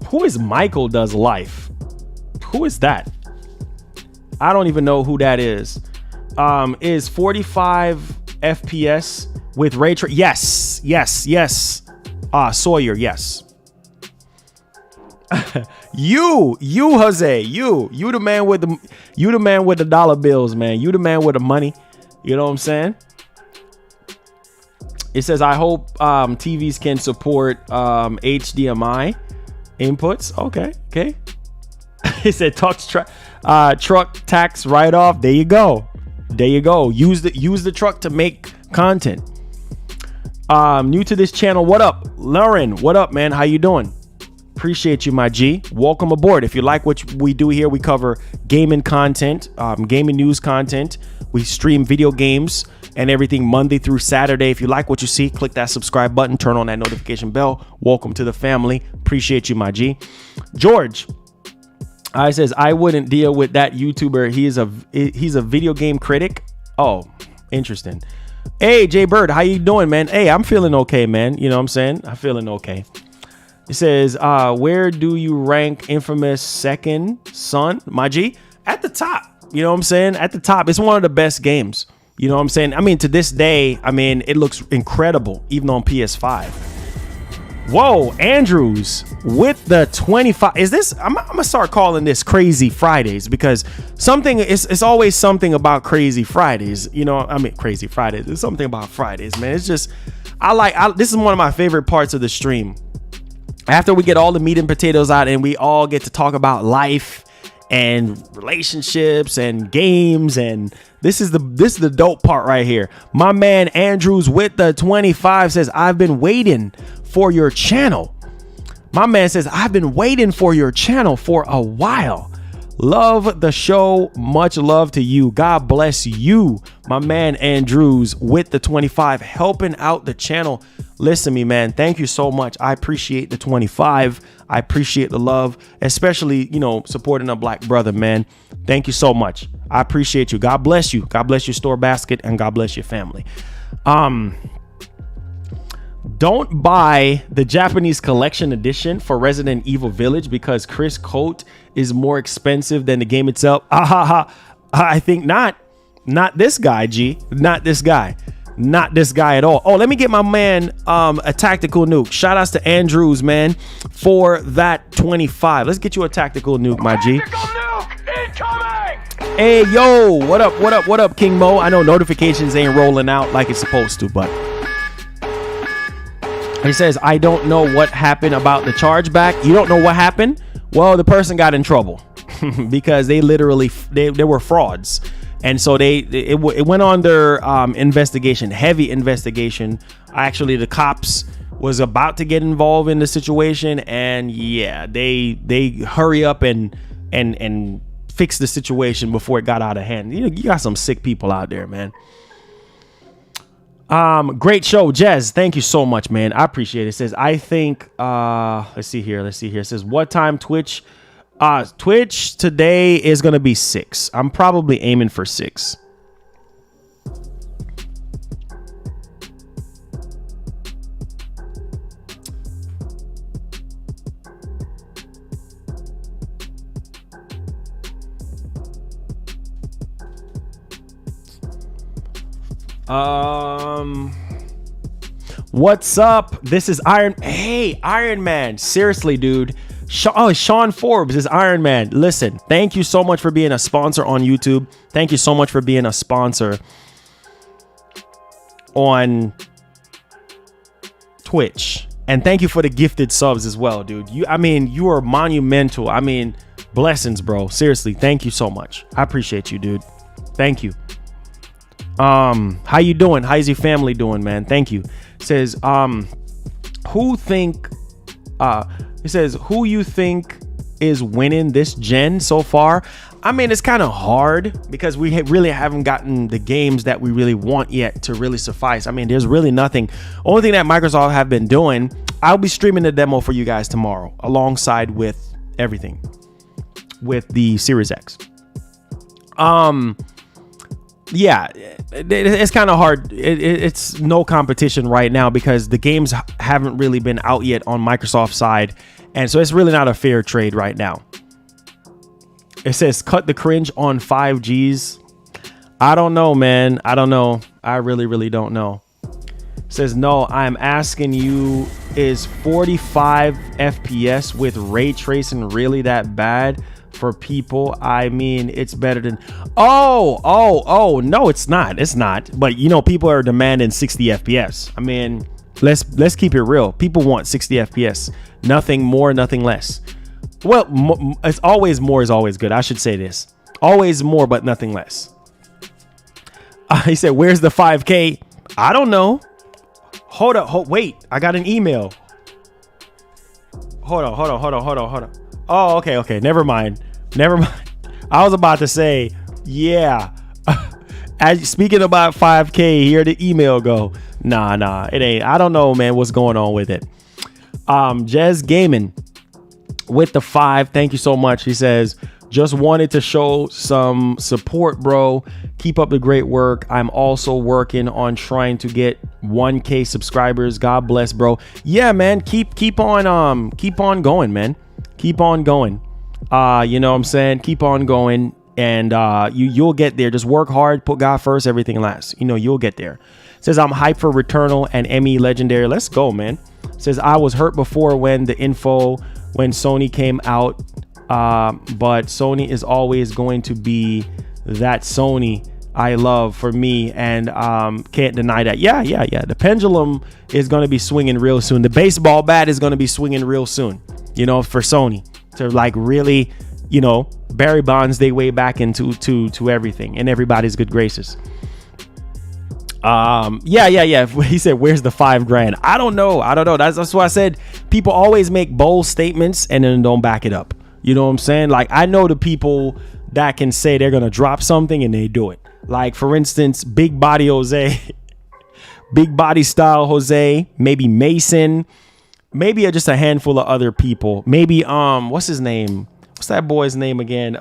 Who is Michael Does Life? Who is that? I don't even know who that is. Is 45 FPS with ray tracing? Yes. Sawyer, yes. you Jose, you the man with the dollar bills, man. You the man with the money. You know what I'm saying? It says, I hope TVs can support HDMI inputs. Okay. It said truck tax write-off. There you go. Use the truck to make content. New to this channel, what up? Lauren, what up, man? How you doing? Appreciate you, my G. Welcome aboard. If you like what we do here, we cover gaming content, gaming news content. We stream video games and everything Monday through Saturday. If you like what you see, click that subscribe button, turn on that notification bell. Welcome to the family. Appreciate you, my G. George, I says, I wouldn't deal with that YouTuber. He's a video game critic. Oh, interesting. Hey, Jay Bird, how you doing, man? Hey, I'm feeling okay, man. You know what I'm saying? I'm feeling okay. It says, where do you rank Infamous Second Son, my G? At the top. You know what I'm saying? At the top. It's one of the best games. You know what I'm saying? I mean, to this day, I mean, it looks incredible, even on PS5. Whoa, Andrews with the 25. Is this, I'm gonna start calling this Crazy Fridays, because it's always something about Crazy Fridays. You know, I mean, Crazy Fridays. There's something about Fridays, man. It's just, this is one of my favorite parts of the stream. After we get all the meat and potatoes out and we all get to talk about life and relationships and games, and this is the dope part right here. My man Andrews with the 25 says, I've been waiting for your channel. My man says, I've been waiting for your channel for a while. Love the show. Much love to you. God bless you, my man Andrews with the 25, helping out the channel. Listen to me, man. Thank you so much. I appreciate the 25. I appreciate the love, especially, you know, supporting a black brother, man. Thank you so much. I appreciate you. God bless you. God bless your store basket, and God bless your family. Don't buy the Japanese collection edition for Resident Evil Village because Chris Coat is more expensive than the game itself. I think not. Not this guy, G. Not this guy. Not this guy at all. Oh, let me get my man a tactical nuke. Shout outs to Andrews, man, for that 25. Let's get you a tactical nuke, my G. Tactical nuke incoming! Hey, yo, what up, what up, what up, King Mo? I know notifications ain't rolling out like it's supposed to, but he says, I don't know what happened about the chargeback. You don't know what happened? Well, the person got in trouble because they literally, they were frauds. And so it went on their investigation, heavy investigation. Actually, the cops was about to get involved in the situation. And yeah, they hurry up and fix the situation before it got out of hand. You know, you got some sick people out there, man. Great show, Jez. Thank you so much, man. I appreciate it. It says, I think, let's see here. It says, what time Twitch? Twitch today is going to be 6. I'm probably aiming for 6. What's up? This is Iron Man. Seriously, dude. Sean Forbes is Iron Man. Listen, thank you so much for being a sponsor on YouTube. Thank you so much for being a sponsor on Twitch. And thank you for the gifted subs as well, dude. You are monumental. I mean, blessings, bro. Seriously, thank you so much. I appreciate you, dude. Thank you. How you doing? How's your family doing, man? Thank you. It says, who you think is winning this gen so far? I mean, it's kind of hard because we really haven't gotten the games that we really want yet to really suffice. I mean, there's really nothing. Only thing that Microsoft have been doing, I'll be streaming the demo for you guys tomorrow alongside with everything with the Series X. Yeah, it's kind of hard. It's no competition right now because the games haven't really been out yet on Microsoft's side. And so it's really not a fair trade right now. It says, cut the cringe on 5Gs. I don't know, man. I don't know. I really don't know. It says, no, I'm asking you, is 45 FPS with ray tracing really that bad? For people, I mean, it's better than no, it's not. But you know, people are demanding 60 FPS. I mean, let's keep it real. People want 60 FPS, nothing more, nothing less. Well, it's always more is always good. I should say this, always more, but nothing less. He said, where's the 5K? I don't know. Hold up, wait, I got an email. Hold on. Oh, okay. Never mind. I was about to say, yeah. Speaking about 5K, here the email go. Nah, it ain't. I don't know, man, what's going on with it. Jez Gaming with the 5. Thank you so much. He says, just wanted to show some support, bro. Keep up the great work. I'm also working on trying to get 1K subscribers. God bless, bro. Yeah, man. Keep on going, man. Keep on going. You know what I'm saying? Keep on going, and you'll get there. Just work hard, put God first, everything last. You know, you'll get there. Says, I'm hyped for Returnal and ME Legendary. Let's go, man. Says, I was hurt before when Sony came out, but Sony is always going to be that Sony I love for me, and can't deny that. Yeah. The pendulum is going to be swinging real soon. The baseball bat is going to be swinging real soon, you know, for Sony to like really, you know, Barry Bonds they way back into to everything and everybody's good graces. Yeah. He said, where's the $5,000? I don't know. That's why I said people always make bold statements and then don't back it up. You know what I'm saying? Like, I know the people that can say they're going to drop something and they do it. Like, for instance, Big Body Jose, Big Body Style Jose, maybe Mason, maybe just a handful of other people. Maybe, what's his name? What's that boy's name again?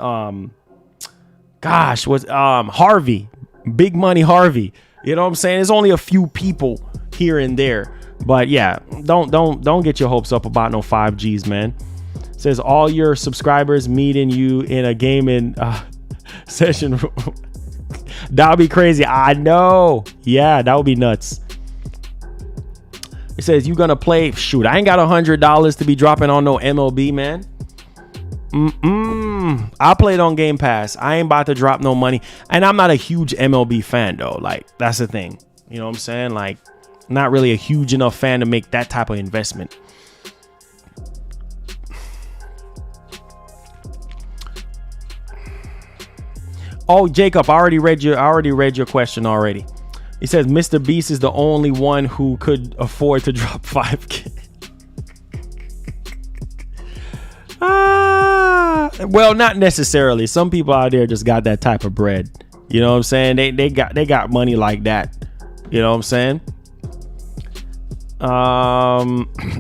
Harvey, Big Money Harvey. You know what I'm saying? There's only a few people here and there, but yeah, don't get your hopes up about no 5Gs, man. It says all your subscribers meeting you in a gaming session. That would be crazy. I know. Yeah, that would be nuts. It says you gonna play. Shoot, I ain't got $100 to be dropping on no MLB, man. I played on Game Pass. I ain't about to drop no money. And I'm not a huge MLB fan though. Like, that's the thing. You know what I'm saying? Like, not really a huge enough fan to make that type of investment. Oh, Jacob, I already read your question already. He says Mr. Beast is the only one who could afford to drop 5K. Well, not necessarily. Some people out there just got that type of bread. You know what I'm saying? They got money like that. You know what I'm saying?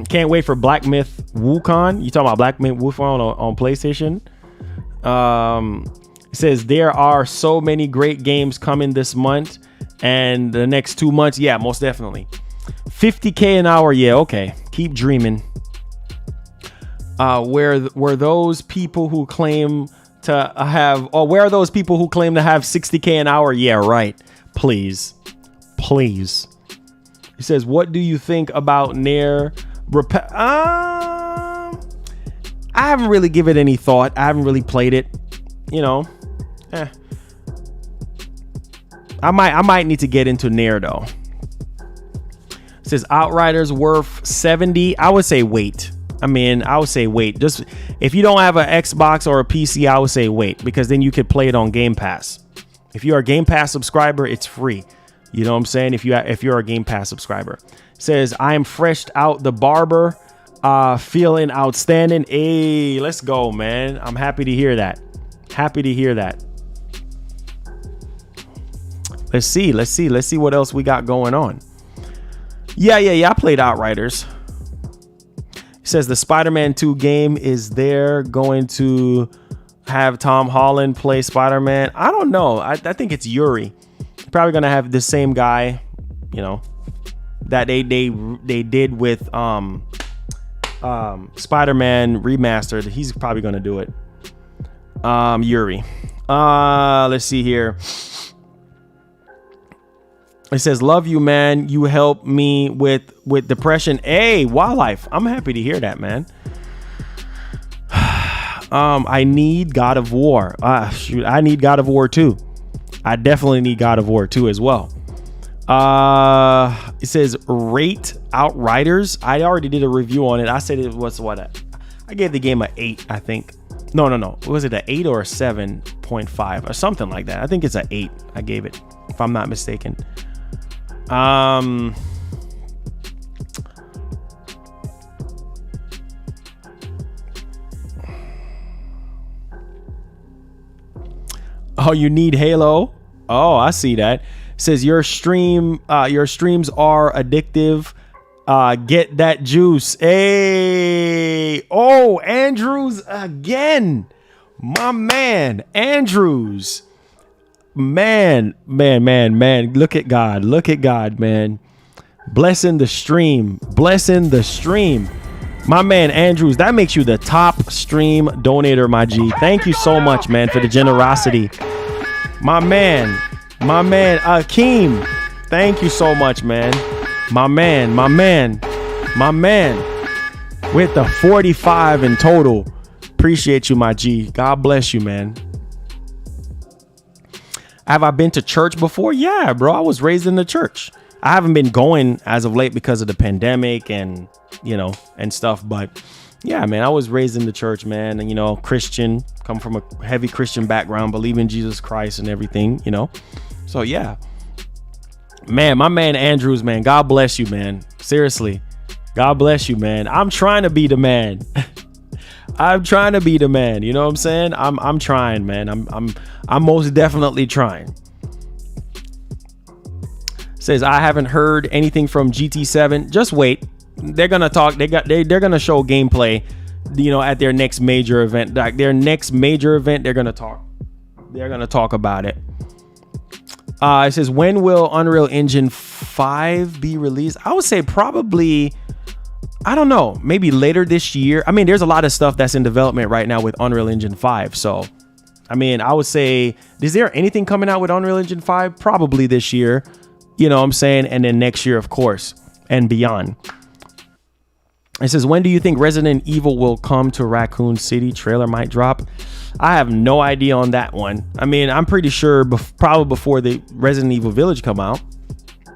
Can't wait for Black Myth Wukong. You talking about Black Myth Wukong on PlayStation? It says there are so many great games coming this month and the next 2 months. Yeah, most definitely. 50K an hour. Yeah, okay. Keep dreaming. Where those people who claim to have, or where are those people who claim to have 60K an hour? Yeah, right. Please. He says, what do you think about Nier? I haven't really given it any thought. I haven't really played it. You know, I might need to get into Nier though. It says Outriders worth 70. I would say wait. Just if you don't have an Xbox or a PC, I would say wait, because then you could play it on Game Pass. If you're a Game Pass subscriber, it's free. You know what I'm saying? If you're a Game Pass subscriber. It says I am fresh out the barber, feeling outstanding. Hey, let's go, man. I'm happy to hear that. Let's see what else we got going on. Yeah. I played Outriders. It says the Spider-Man 2 game is there going to have Tom Holland play Spider-Man. I don't know. I think it's Yuri. Probably gonna have the same guy, you know, that they did with Spider-Man Remastered. He's probably gonna do it. Yuri. Let's see here. It says, love you, man. You help me with depression. Hey, Wildlife. I'm happy to hear that, man. I need God of War. Shoot, I need God of War 2. I definitely need God of War 2 as well. It says rate Outriders. I already did a review on it. I said it was I gave the game an 8, I think. No. Was it an 8 or a 7.5 or something like that? I think it's an 8. I gave it, if I'm not mistaken. Oh, you need Halo? Oh, I see that. It says your streams are addictive. Get that juice. Hey. Oh, Andrews again. My man, Andrews. Man. Look at God, man. Blessing the stream. My man, Andrews, that makes you the top stream donator, my G. Thank you so much, man, for the generosity. My man, Akeem. Thank you so much, man. My man. With the 45 in total. Appreciate you, my G. God bless you, man. Have I been to church before? Yeah, bro. I was raised in the church. I haven't been going as of late because of the pandemic and, you know, and stuff. But yeah, man, I was raised in the church, man. And, you know, Christian, come from a heavy Christian background, believe in Jesus Christ and everything, you know. So, yeah, man, my man Andrews, man, God bless you, man. Seriously, God bless you, man. I'm trying to be the man. I'm trying to be the man. You know what I'm saying? I'm trying, man. I'm most definitely trying. Says I haven't heard anything from GT7. Just wait. They're gonna talk. They're gonna show gameplay. You know, at their next major event. Like their next major event, they're gonna talk. They're gonna talk about it. It says when will Unreal Engine 5 be released? I would say probably. I don't know, maybe later this year. I mean, there's a lot of stuff that's in development right now with Unreal Engine 5. So, I mean, I would say, is there anything coming out with Unreal Engine 5? Probably this year, you know what I'm saying? And then next year, of course, and beyond. It says, when do you think Resident Evil will come to Raccoon City? Trailer might drop. I have no idea on that one. I mean, I'm pretty sure probably before the Resident Evil Village come out.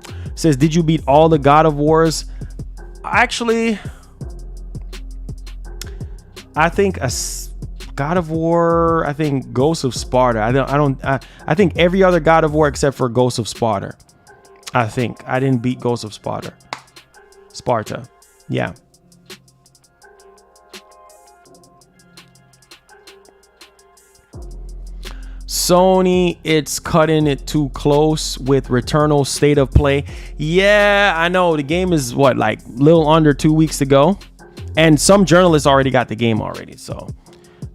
It says, did you beat all the God of Wars? Actually, I think God of War, I think Ghost of Sparta. I think every other God of War except for Ghost of Sparta. I think I didn't beat Ghost of Sparta. Yeah. Sony, it's cutting it too close with Returnal State of Play. Yeah, I know. The game is what, like little under 2 weeks to go, and some journalists already got the game already. So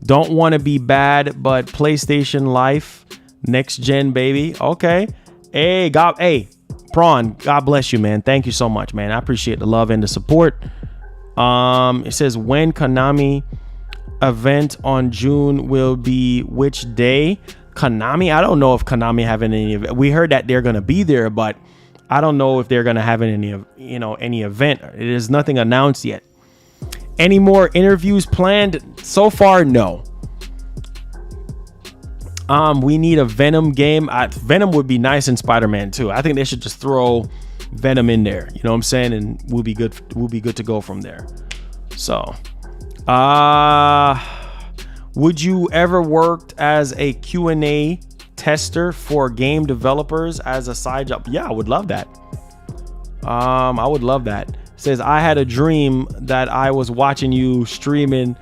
don't want to be bad, but PlayStation Life next gen, baby. Okay. Hey, Prawn, God bless you, man. Thank you so much, man. I appreciate the love and the support. It says, when Konami event on June will be which day? Konami, I don't know if Konami having any event. We heard that they're going to be there, but I don't know if they're going to have any event. It is nothing announced yet. Any more interviews planned? So far, no. We need a Venom game. Venom would be nice in Spider-Man 2. I think they should just throw Venom in there. You know what I'm saying? And we'll be good to go from there. So, would you ever worked as a Q&A tester for game developers as a side job? Yeah, I would love that. I would love that. It says, I had a dream that I was watching you streaming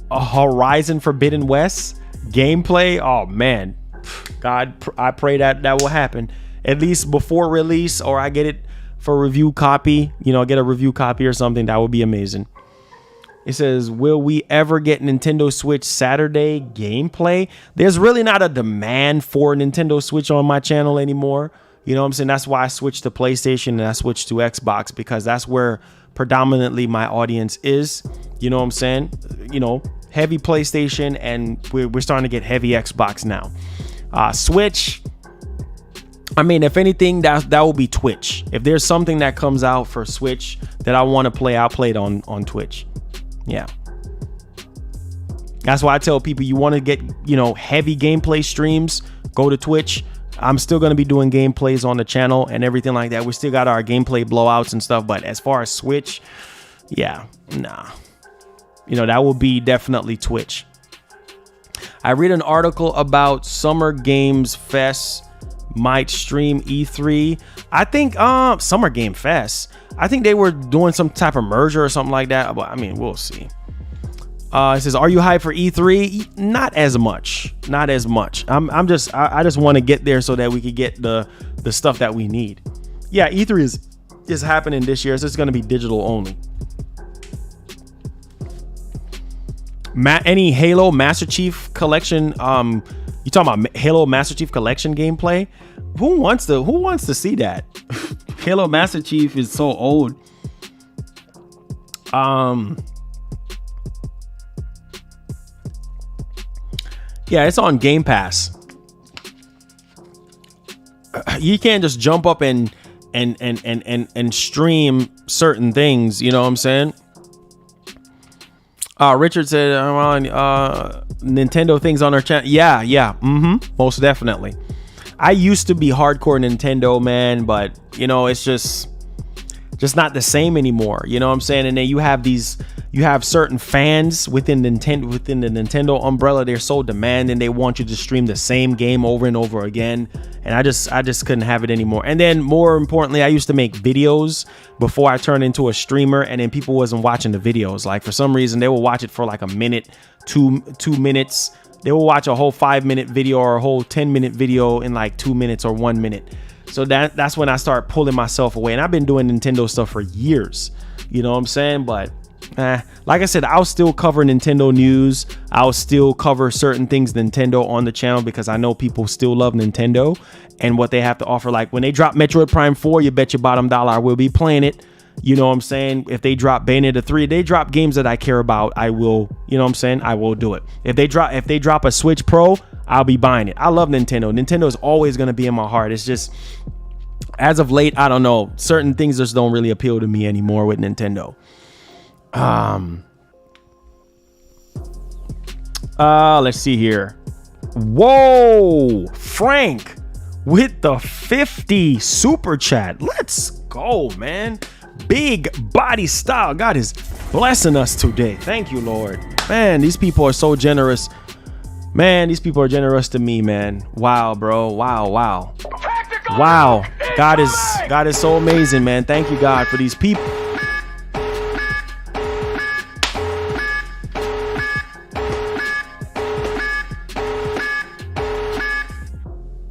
a Horizon Forbidden West gameplay. Oh man, God, I pray that will happen at least before release, or I get it for review copy. Get a review copy or something. That would be amazing. It says, will we ever get Nintendo Switch Saturday gameplay? There's really not a demand for Nintendo Switch on my channel anymore. You know what I'm saying? That's why I switched to PlayStation and I switched to Xbox, because that's where predominantly my audience is. You know what I'm saying? Heavy PlayStation, and we're starting to get heavy Xbox now. Switch, I mean, if anything, that will be Twitch. If there's something that comes out for Switch that I want to play, I'll play it on Twitch. Yeah. That's why I tell people, you want to get, heavy gameplay streams, go to Twitch. I'm still going to be doing gameplays on the channel and everything like that. We still got our gameplay blowouts and stuff. But as far as Switch, yeah, nah. That will be definitely Twitch. I read an article about Summer Games Fest might stream E3. I think Summer Game Fest, I think they were doing some type of merger or something like that. But I mean, we'll see. It says, are you hyped for E3? Not as much. I just want to get there so that we could get the stuff that we need. Yeah, E3 is happening this year. So it's going to be digital only. Any Halo Master Chief Collection? You talking about Halo Master Chief Collection gameplay? Who wants to see that? Halo Master Chief is so old. Yeah, it's on Game Pass. You can't just jump up and stream certain things. You know what I'm saying? Richard said, I'm on Nintendo things on our channel. Yeah. Most definitely. I used to be hardcore Nintendo, man, but it's just not the same anymore. You know what I'm saying? And then you have certain fans within the Nintendo umbrella. They're so demanding. They want you to stream the same game over and over again. And I just couldn't have it anymore. And then more importantly, I used to make videos before I turned into a streamer, and then people wasn't watching the videos. Like for some reason, they will watch it for like a minute, two minutes. They will watch a whole 5-minute video or a whole 10-minute video in like 2 minutes or 1 minute. So that's when I start pulling myself away. And I've been doing Nintendo stuff for years. You know what I'm saying? But like I said, I'll still cover Nintendo news. I'll still cover certain things Nintendo on the channel, because I know people still love Nintendo and what they have to offer. Like when they drop Metroid Prime 4, you bet your bottom dollar I will be playing it. You know what I'm saying? If they drop Bayonetta 3, they drop games that I care about, I will, you know what I'm saying? I will do it. If they drop a Switch Pro, I'll be buying it. I love Nintendo. Nintendo is always going to be in my heart. It's just, as of late, I don't know. Certain things just don't really appeal to me anymore with Nintendo. Let's see here. Whoa, Frank with the 50 super chat. Let's go, man. Big body style. God is blessing us today. Thank you, Lord. Man, these people are so generous. Man, these people are generous to me, man. Wow, bro. Wow. God is so amazing, man. Thank you, God, for these people.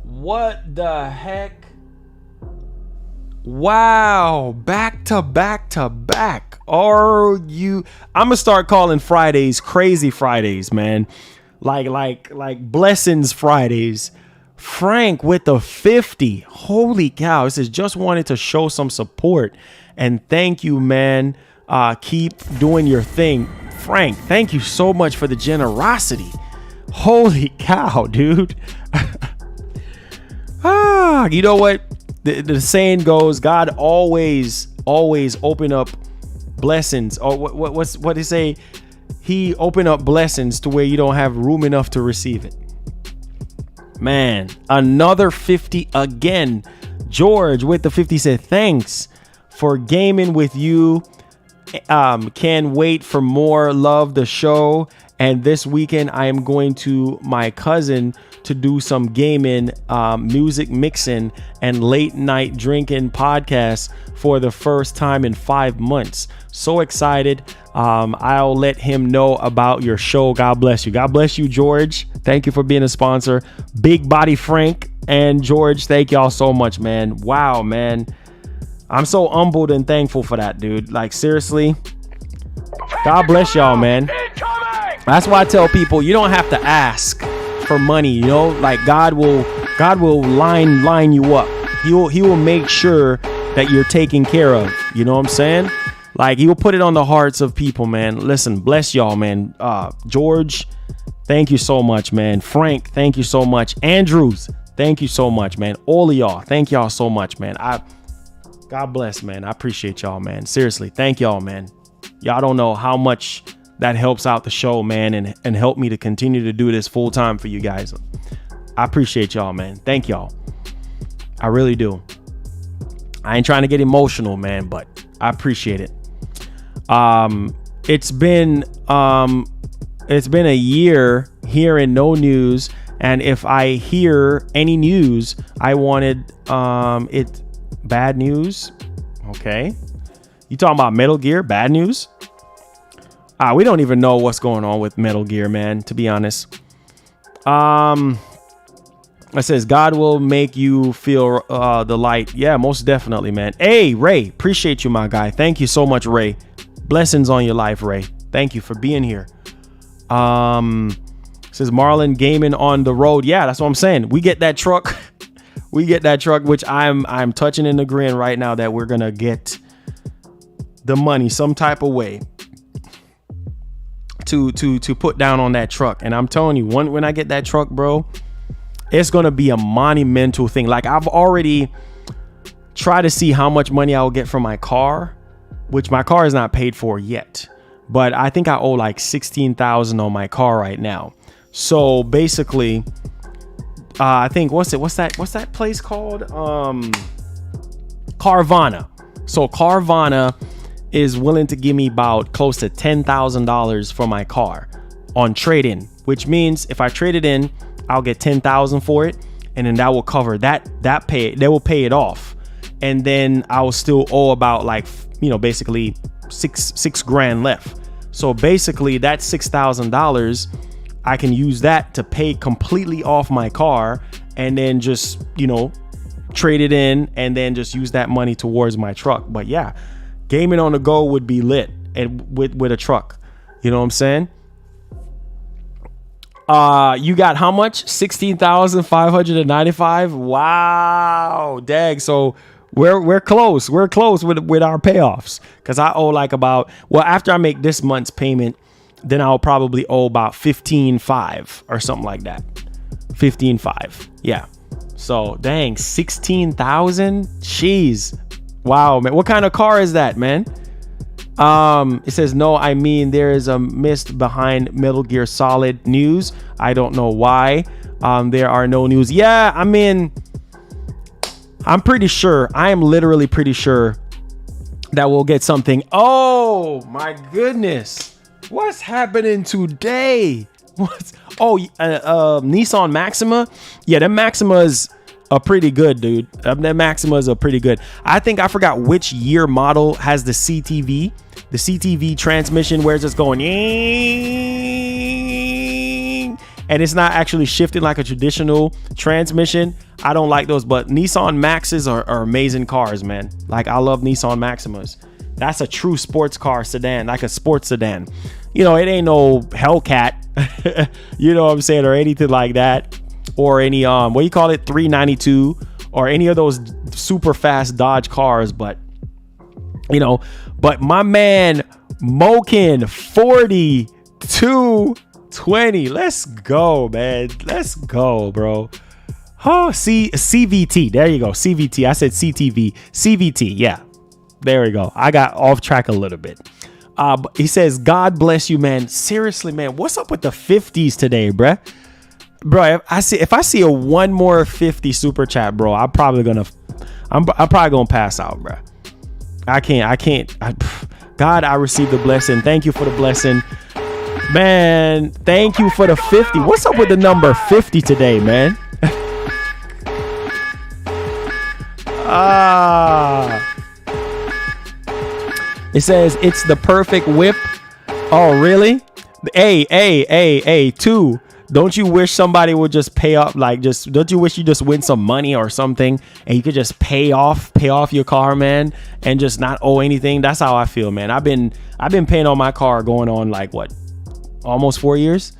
What the heck? Wow, back to back. I'm gonna start calling Fridays crazy Fridays, man. Like blessings Fridays. Frank with the 50. Holy cow. This is just wanted to show some support. And thank you, man. Keep doing your thing. Frank, thank you so much for the generosity. Holy cow, dude. You know what? The saying goes, God always open up blessings. Or what they say? He open up blessings to where you don't have room enough to receive it. Man, another 50 again. George with the 50 said, thanks for gaming with you. Can't wait for more. Love the show. And this weekend, I am going to my cousin to do some gaming, music mixing, and late night drinking podcasts for the first time in 5 months. So excited. I'll let him know about your show. God bless you. God bless you, George. Thank you for being a sponsor. Big Body Frank and George, thank y'all so much, man. Wow, man. I'm so humbled and thankful for that, dude. Like, seriously. God bless y'all, man. That's why I tell people you don't have to ask for money, you know, like God will line you up. He will make sure that you're taken care of. You know what I'm saying? Like, he will put it on the hearts of people, man. Listen, bless y'all, man. George, thank you so much, man. Frank, thank you so much. Andrews, thank you so much, man. All of y'all, thank y'all so much, man. God bless, man. I appreciate y'all, man. Seriously, thank y'all, man. Y'all don't know how much that helps out the show, man, and help me to continue to do this full time for you guys. I appreciate y'all, man. Thank y'all. I really do. I ain't trying to get emotional, man, but I appreciate it. It's been a year hearing no news, and if I hear any news, I wanted it bad news. Okay, you talking about Metal Gear? Bad news? We don't even know what's going on with Metal Gear, man, to be honest. It says God will make you feel the light. Yeah, most definitely, man. Hey, Ray, appreciate you, my guy. Thank you so much, Ray. Blessings on your life, Ray. Thank you for being here. It says Marlon Gaming on the road. Yeah, that's what I'm saying. We get that truck. We get that truck, which I'm touching and agreeing right now that we're gonna get the money some type of way to put down on that truck. And I'm telling you, when I get that truck, bro, it's gonna be a monumental thing. Like, I've already tried to see how much money I will get from my car, which my car is not paid for yet, but I think I owe like $16,000 on my car right now. So basically, I think what's that place called? Carvana. So Carvana is willing to give me about close to $10,000 for my car on trade-in, which means if I trade it in, I'll get $10,000 for it, and then that will cover that pay. They will pay it off, and then I will still owe about, like, basically six grand left. So basically, that $6,000, I can use that to pay completely off my car, and then just trade it in, and then just use that money towards my truck. But yeah, gaming on the go would be lit, and with a truck. You know what I'm saying? You got how much? 16,595. Wow, dag. So we're close. We're close with our payoffs, because I owe like after I make this month's payment, then I'll probably owe about 15.5 or something like that. 15.5. Yeah. So dang, 16,000. Jeez. Wow, man. What kind of car is that, man? It says, no, I mean, there is a mist behind Metal Gear Solid news. I don't know why. There are no news. Yeah, I mean, I'm pretty sure. I am literally pretty sure that we'll get something. Oh my goodness. What's happening today? Nissan Maxima. Yeah, that Maxima's are pretty good, dude. That Maximas are pretty good. I think I forgot which year model has the CTV. The CTV transmission where it's just going and it's not actually shifting like a traditional transmission. I don't like those, but Nissan Maxes are amazing cars, man. Like, I love Nissan Maximas. That's a true sports car sedan, like a sports sedan. You know, it ain't no Hellcat, you know what I'm saying, or anything like that. Or any, what do you call it, 392, or any of those super fast Dodge cars. But, you know, but my man, Mokin 4220. Let's go, man. Let's go, bro. Oh, CVT. There you go. CVT. I said CTV. CVT. Yeah. There we go. I got off track a little bit. He says, God bless you, man. Seriously, man. What's up with the 50s today, bruh? Bro, if I see a one more 50 super chat, bro, I'm probably gonna pass out, bro. I can't. God, I received the blessing. Thank you for the blessing, man. Thank you for the 50. What's up with the number 50 today, man? It says it's the perfect whip. Oh, really? Hey, two. Don't you wish somebody would just pay up, like, don't you wish you just win some money or something and you could just pay off your car, man, and just not owe anything? That's how I feel, man. I've been paying on my car going on like what, almost 4 years.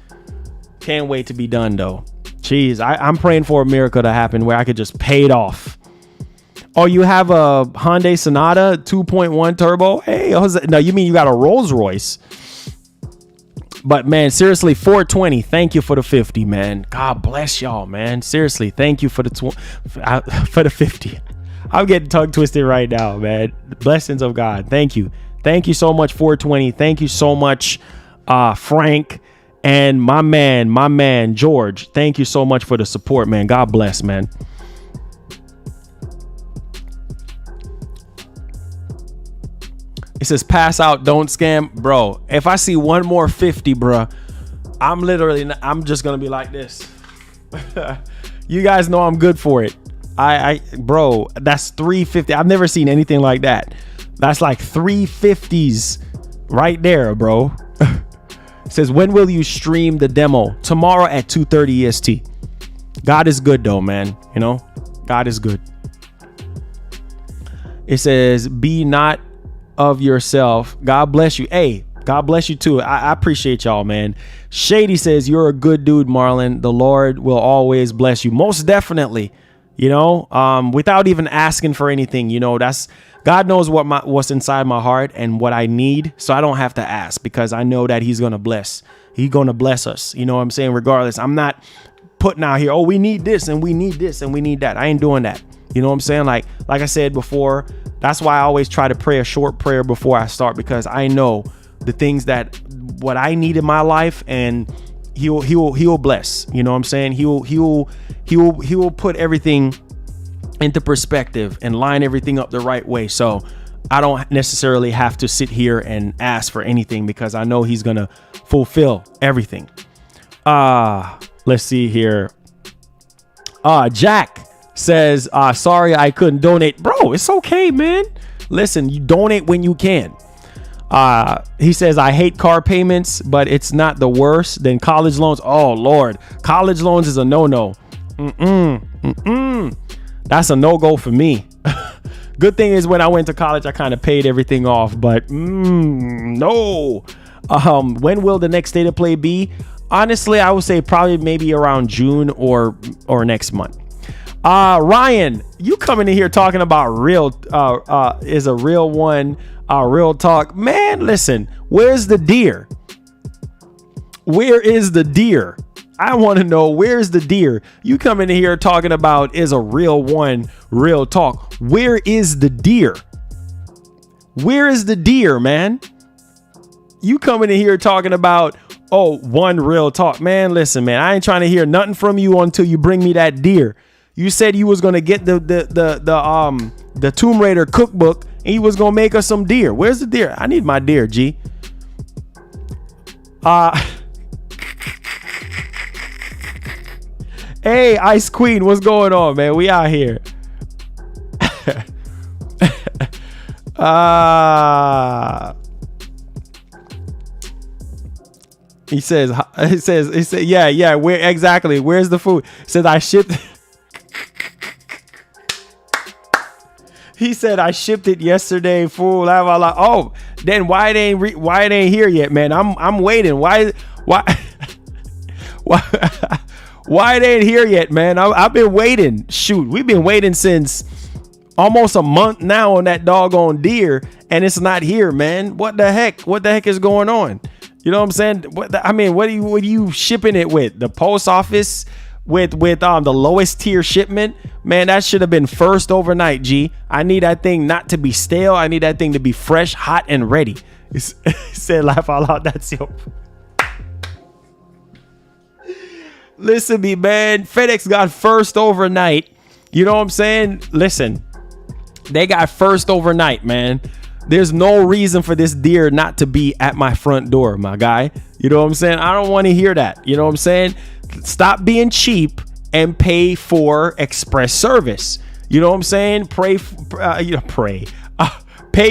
Can't wait to be done though. Jeez, I'm praying for a miracle to happen where I could just pay it off. Oh, you have a Hyundai Sonata 2.1 turbo? Hey, no, you mean you got a Rolls Royce? But man, seriously, 420. Thank you for the 50, man. God bless y'all, man. Seriously, thank you for the 50. I'm getting tongue twisted right now, man. Blessings of God. Thank you so much, 420. Thank you so much, Frank, and my man George. Thank you so much for the support, man. God bless, man. It says, pass out, don't scam. Bro, if I see one more 50, bro, I'm just going to be like this. You guys know I'm good for it. Bro, that's 350. I've never seen anything like that. That's like 350s right there, bro. It says, when will you stream the demo? Tomorrow at 2:30 EST. God is good though, man. You know, God is good. It says, be not of yourself. God bless you. Hey, God bless you too. I appreciate y'all, man. Shady says, you're a good dude, Marlon. The Lord will always bless you. Most definitely, you know, without even asking for anything, you know, that's God knows what's inside my heart and what I need. So I don't have to ask because I know that he's going to bless. He's going to bless us. You know what I'm saying? Regardless, I'm not putting out here, oh, we need this and we need this and we need that. I ain't doing that. You know what I'm saying? Like I said before, that's why I always try to pray a short prayer before I start, because I know the things what I need in my life, and he'll bless. You know what I'm saying? He'll put everything into perspective and line everything up the right way. So I don't necessarily have to sit here and ask for anything because I know he's gonna fulfill everything. Let's see here. Jack says, sorry I couldn't donate. Bro, it's okay, man. Listen, you donate when you can. He says, I hate car payments, but it's not the worst than college loans. Oh Lord, college loans is a no-no. That's a no-go for me. Good thing is when I went to college, I kind of paid everything off, but no. When will the next State of Play be? Honestly, I would say probably maybe around June or next month. Ryan, you coming in here talking about real is a real one, real talk. Man, listen, where's the deer? Where is the deer? I want to know, where's the deer? You coming in here talking about is a real one, real talk. Where is the deer? Where is the deer, man? You coming in here talking about, oh, one real talk, man. Listen, man, I ain't trying to hear nothing from you until you bring me that deer. You said you was gonna get the Tomb Raider cookbook and you was gonna make us some deer. Where's the deer? I need my deer, G. Hey, Ice Queen, what's going on, man? We out here. He says, yeah, where exactly? Where's the food? He says I shipped. He said I shipped it yesterday, fool. Oh, then why it ain't here yet, man? I'm waiting. Why it ain't here yet, man? I've been waiting. Shoot, we've been waiting since almost a month now on that doggone deer, and it's not here, man. What the heck? What the heck is going on? You know what I'm saying? What are you shipping it with? The post office with the lowest tier shipment? Man, that should have been first overnight, G. I need that thing not to be stale. I need that thing to be fresh, hot, and ready. He said, laugh out loud. That's your. Listen to me, man. FedEx got first overnight. You know what I'm saying? Listen, they got first overnight, man. There's no reason for this deer not to be at my front door, my guy. You know what I'm saying? I don't want to hear that. You know what I'm saying? Stop being cheap and pay for express service. You know what I'm saying? Pay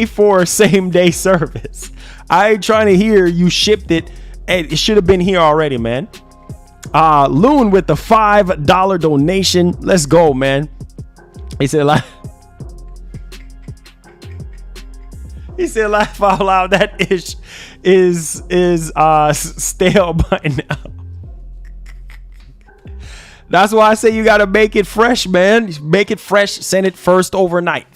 for same day service. I ain't trying to hear you shipped it and it should have been here already, man. Loon with the $5 donation. Let's go, man. He said, laugh out loud. That ish is stale by now. That's why I say you got to make it fresh, man. Make it fresh. Send it first overnight,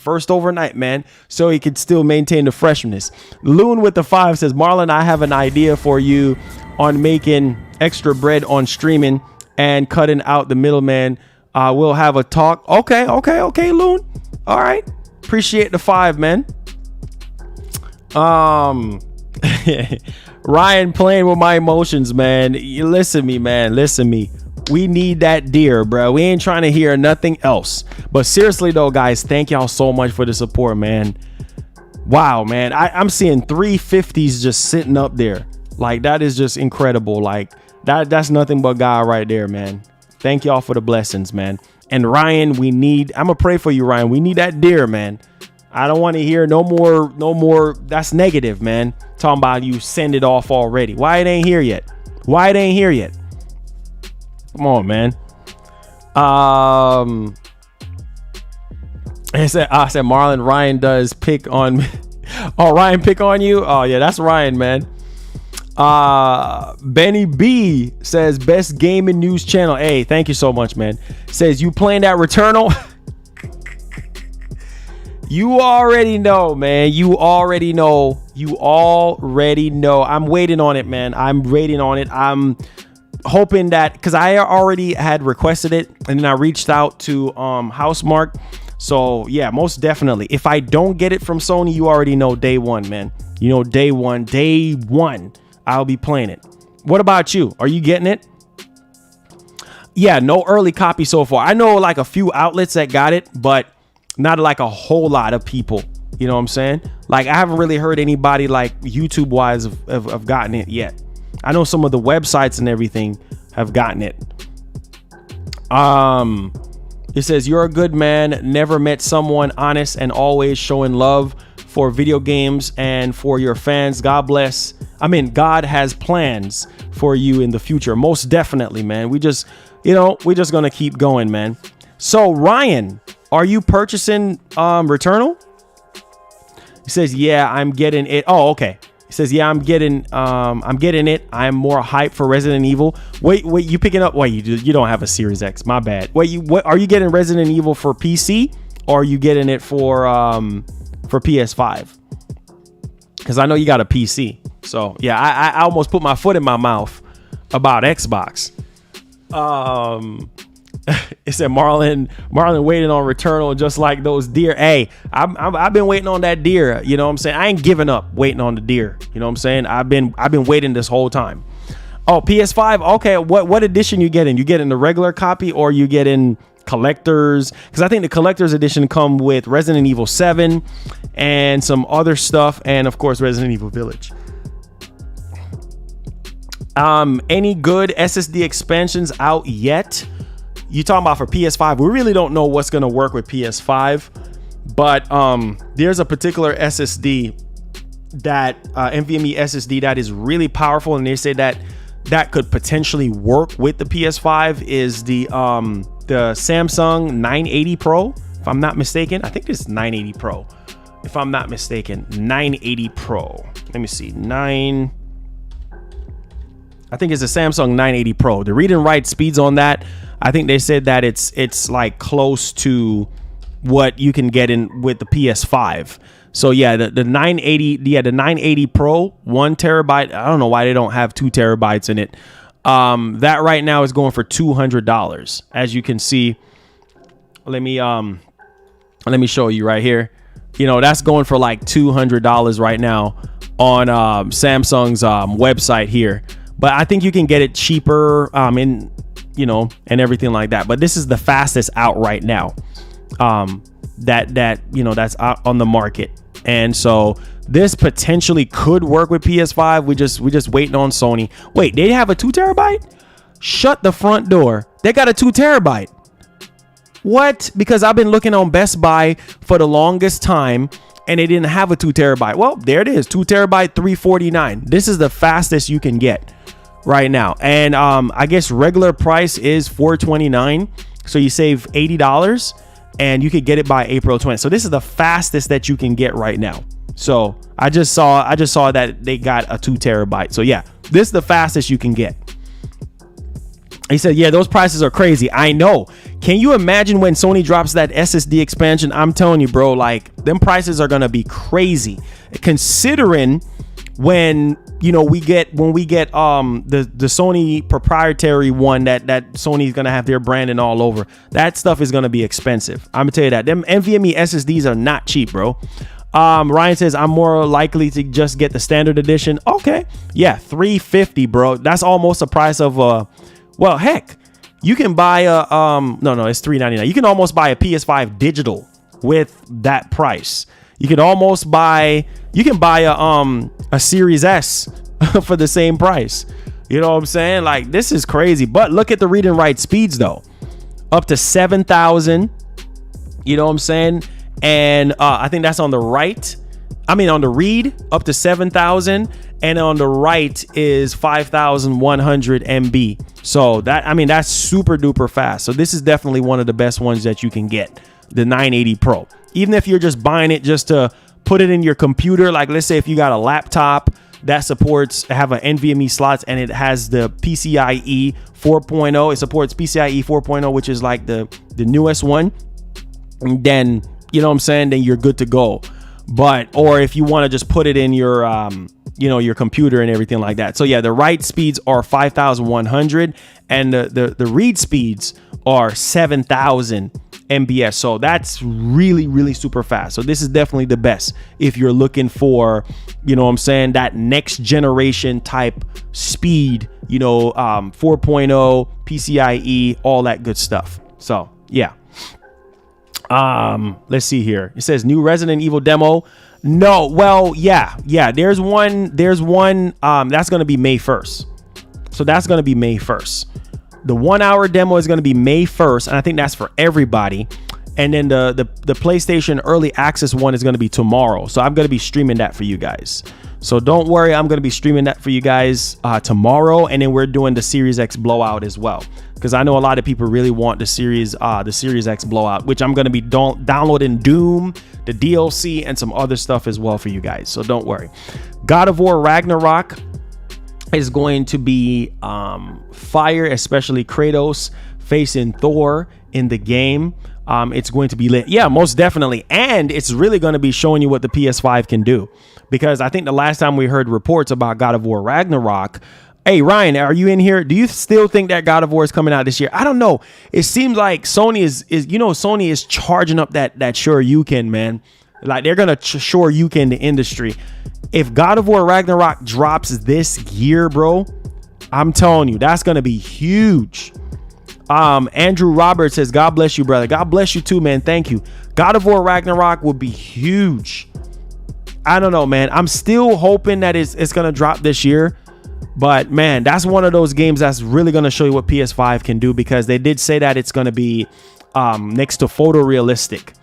man. So you can still maintain the freshness. Loon with the 5 says, Marlon, I have an idea for you on making extra bread on streaming and cutting out the middleman. We'll have a talk. Okay, Loon. All right. Appreciate the 5, man. Ryan playing with my emotions, man. You listen to me, man. Listen to me. We need that deer, bro. We ain't trying to hear nothing else. But seriously, though, guys, thank y'all so much for the support, man. Wow, man. I'm seeing 350s just sitting up there. Like, that is just incredible. Like, that's nothing but God right there, man. Thank y'all for the blessings, man. And Ryan, I'm gonna pray for you, Ryan. We need that deer, man. I don't want to hear no more. That's negative, man. Talking about you send it off already. Why it ain't here yet? Come on, man. I said Marlon, Ryan does pick on me. Oh, Ryan pick on you? Oh, yeah, that's Ryan, man. Benny B says best gaming news channel. Hey, thank you so much, man. Says you playing that Returnal? You already know, man. You already know. I'm waiting on it, man. I'm hoping that, because I already had requested it and then I reached out to Housemark. So yeah, most definitely. If I don't get it from Sony, you already know day one, man. You know, day one, I'll be playing it. What about you? Are you getting it? Yeah, no early copy so far. I know like a few outlets that got it, but not like a whole lot of people. You know what I'm saying? Like, I haven't really heard anybody like YouTube wise have gotten it yet. I know some of the websites and everything have gotten it. It says, you're a good man, never met someone honest and always showing love for video games and for your fans. God bless. God has plans for you in the future. Most definitely, man. We're just gonna keep going, man. So Ryan, are you purchasing Returnal? He says, yeah, I'm getting it. Oh, okay. He says, yeah, I'm getting it. I'm more hyped for Resident Evil. Wait, you picking up? Wait, you don't have a Series X. My bad. Wait, what are you getting Resident Evil for PC, or are you getting it for PS5? Because I know you got a PC. So yeah, I almost put my foot in my mouth about Xbox. It said Marlon waiting on Returnal just like those deer. Hey, I've been waiting on that deer. You know what I'm saying? I ain't giving up waiting on the deer. You know what I'm saying? I've been waiting this whole time. Oh, PS5. Okay, what edition you getting? You getting the regular copy or you getting collectors? Because I think the collector's edition come with Resident Evil 7 and some other stuff, and of course Resident Evil Village. Any good SSD expansions out yet? You talking about for PS5? We really don't know what's gonna work with PS5, but there's a particular SSD that NVMe SSD that is really powerful, and they say that could potentially work with the PS5 is the Samsung 980 Pro, if I'm not mistaken. I think it's 980 Pro, if I'm not mistaken. 980 Pro. Let me see. I think it's a Samsung 980 Pro. The read and write speeds on that, I think they said that it's like close to what you can get in with the PS5. So yeah, the 980 Pro, 1 terabyte. I don't know why they don't have 2 terabytes in it. That right now is going for $200. As you can see, let me show you right here. You know, that's going for like $200 right now on Samsung's website here. But I think you can get it cheaper and everything like that. But this is the fastest out right now. That's out on the market. And so this potentially could work with PS5. We just waiting on Sony. Wait, they have a 2 terabyte? Shut the front door. They got a 2 terabyte. What? Because I've been looking on Best Buy for the longest time and they didn't have a 2 terabyte. Well, there it is. 2 terabyte, $349. This is the fastest you can get right now. And I guess regular price is $429. So you save $80 and you could get it by April 20th. So this is the fastest that you can get right now. So I just saw that they got a 2 terabyte. So yeah, this is the fastest you can get. He said, yeah, those prices are crazy. I know. Can you imagine when Sony drops that SSD expansion? I'm telling you, bro, like them prices are going to be crazy, considering when we get the Sony proprietary one that Sony's going to have their branding all over. That stuff is going to be expensive. I'm going to tell you that. Them NVMe SSDs are not cheap, bro. Ryan says I'm more likely to just get the standard edition. Okay. Yeah, $350, bro. That's almost the price of well, heck, you can buy a it's $399. You can almost buy a PS5 digital with that price. You can buy a Series S for the same price. You know what I'm saying? Like, this is crazy. But look at the read and write speeds though. Up to 7,000. You know what I'm saying? And I think that's on the right. I mean, on the read, up to 7,000, and on the write is 5,100 MB. So that's super duper fast. So this is definitely one of the best ones that you can get, the 980 Pro. Even if you're just buying it just to put it in your computer, like let's say if you got a laptop that have an NVMe slots and it has the PCIe 4.0, it supports PCIe 4.0, which is like the newest one. And then, you know what I'm saying, then you're good to go. Or if you want to just put it in your your computer and everything like that. So yeah, the write speeds are 5,100 and the read speeds are 7,000 MBS. So that's really, really super fast. So this is definitely the best if you're looking for, that next generation type speed, 4.0 PCIe, all that good stuff. So yeah. Let's see here. It says new Resident Evil demo. No, well, yeah. There's one, that's going to be May 1st. So that's going to be May 1st. The 1 hour demo is going to be May 1st. And I think that's for everybody. And then the PlayStation early access one is going to be tomorrow. So I'm going to be streaming that for you guys. So don't worry. I'm going to be streaming that for you guys tomorrow. And then we're doing the Series X blowout as well, because I know a lot of people really want the Series X blowout, which I'm going to be downloading Doom, the DLC, and some other stuff as well for you guys. So don't worry. God of War Ragnarok is going to be fire, especially Kratos facing Thor in the game. It's going to be lit. Yeah, most definitely. And it's really going to be showing you what the PS5 can do, because I think the last time we heard reports about God of War Ragnarok, Hey, Ryan, are you in here? Do you still think that God of War is coming out this year? I don't know. It seems like Sony is Sony is charging up that Shoryuken, man. Like they're gonna Shoryuken the industry. If God of War Ragnarok drops this year, bro, I'm telling you, that's gonna be huge. Andrew Roberts says, God bless you, brother. God bless you too, man. Thank you. God of War Ragnarok would be huge. I don't know, man. I'm still hoping that it's gonna drop this year. But man, that's one of those games that's really going to show you what PS5 can do, because they did say that it's going to be next to photorealistic,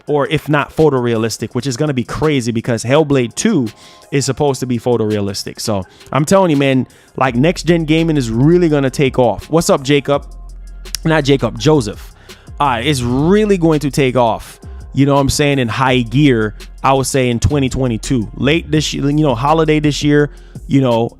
or if not photorealistic, which is going to be crazy because Hellblade 2 is supposed to be photorealistic. So I'm telling you, man, like next gen gaming is really going to take off. What's up, Jacob? Not Jacob, Joseph. It's really going to take off. You know what I'm saying? In high gear, I would say in 2022, late this year, holiday this year,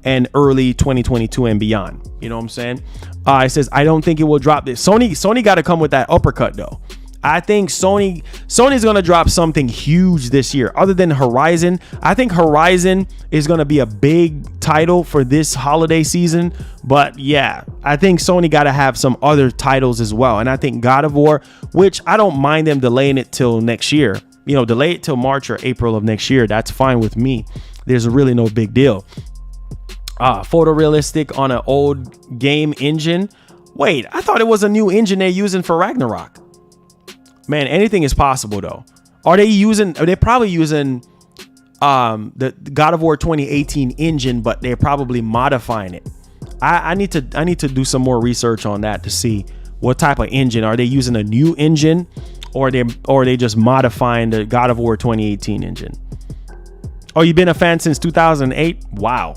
and early 2022 and beyond. You know what I'm saying? It says, I don't think it will drop this. Sony got to come with that uppercut though. I think Sony's going to drop something huge this year other than Horizon. I think Horizon is going to be a big title for this holiday season. But yeah, I think Sony got to have some other titles as well. And I think God of War, which I don't mind them delaying it till next year, delay it till March or April of next year. That's fine with me. There's really no big deal. Photorealistic on an old game engine. Wait, I thought it was a new engine they're using for Ragnarok. Man, anything is possible though. They're probably using the God of War 2018 engine, but they're probably modifying it. I need to do some more research on that to see what type of engine. Are they using a new engine, or are they just modifying the God of War 2018 engine? Oh, you've been a fan since 2008? Wow.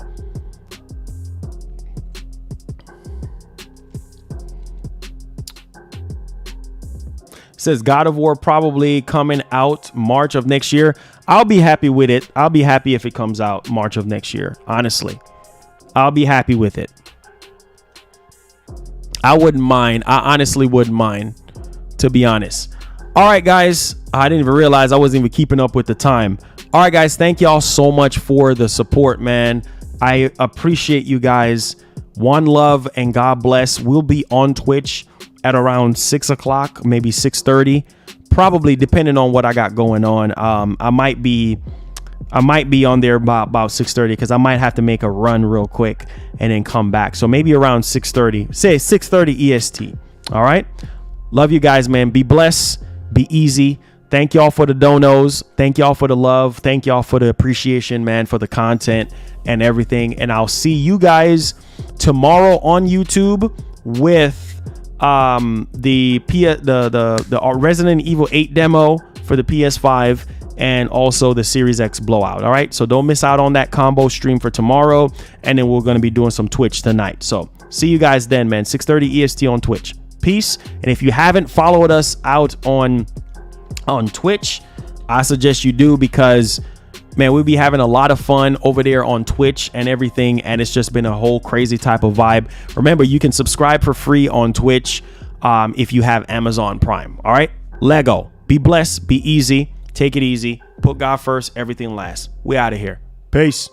Says God of War probably coming out March of next year. I'll be happy with it. I'll be happy if it comes out March of next year. Honestly, I'll be happy with it. I wouldn't mind. I honestly wouldn't mind, to be honest. All right, guys. I didn't even realize I wasn't even keeping up with the time. All right, guys. Thank y'all so much for the support, man. I appreciate you guys. One love and God bless. We'll be on Twitch at around 6 o'clock, maybe 6:30, probably, depending on what I got going on. I might be on there about 6:30, because I might have to make a run real quick and then come back. So maybe around 6:30, say 6:30 EST. All right. Love you guys, man. Be blessed. Be easy. Thank y'all for the donos. Thank y'all for the love. Thank y'all for the appreciation, man, for the content and everything. And I'll see you guys tomorrow on YouTube with the Resident Evil 8 demo for the PS5, and also the Series X blowout. All right, so don't miss out on that combo stream for tomorrow, and then we're going to be doing some Twitch tonight. So see you guys then, man. 6:30 EST on Twitch. Peace. And if you haven't followed us out on Twitch, I suggest you do, because man, we'll be having a lot of fun over there on Twitch and everything. And it's just been a whole crazy type of vibe. Remember, you can subscribe for free on Twitch if you have Amazon Prime. All right, Lego. Be blessed. Be easy. Take it easy. Put God first. Everything last. We out of here. Peace.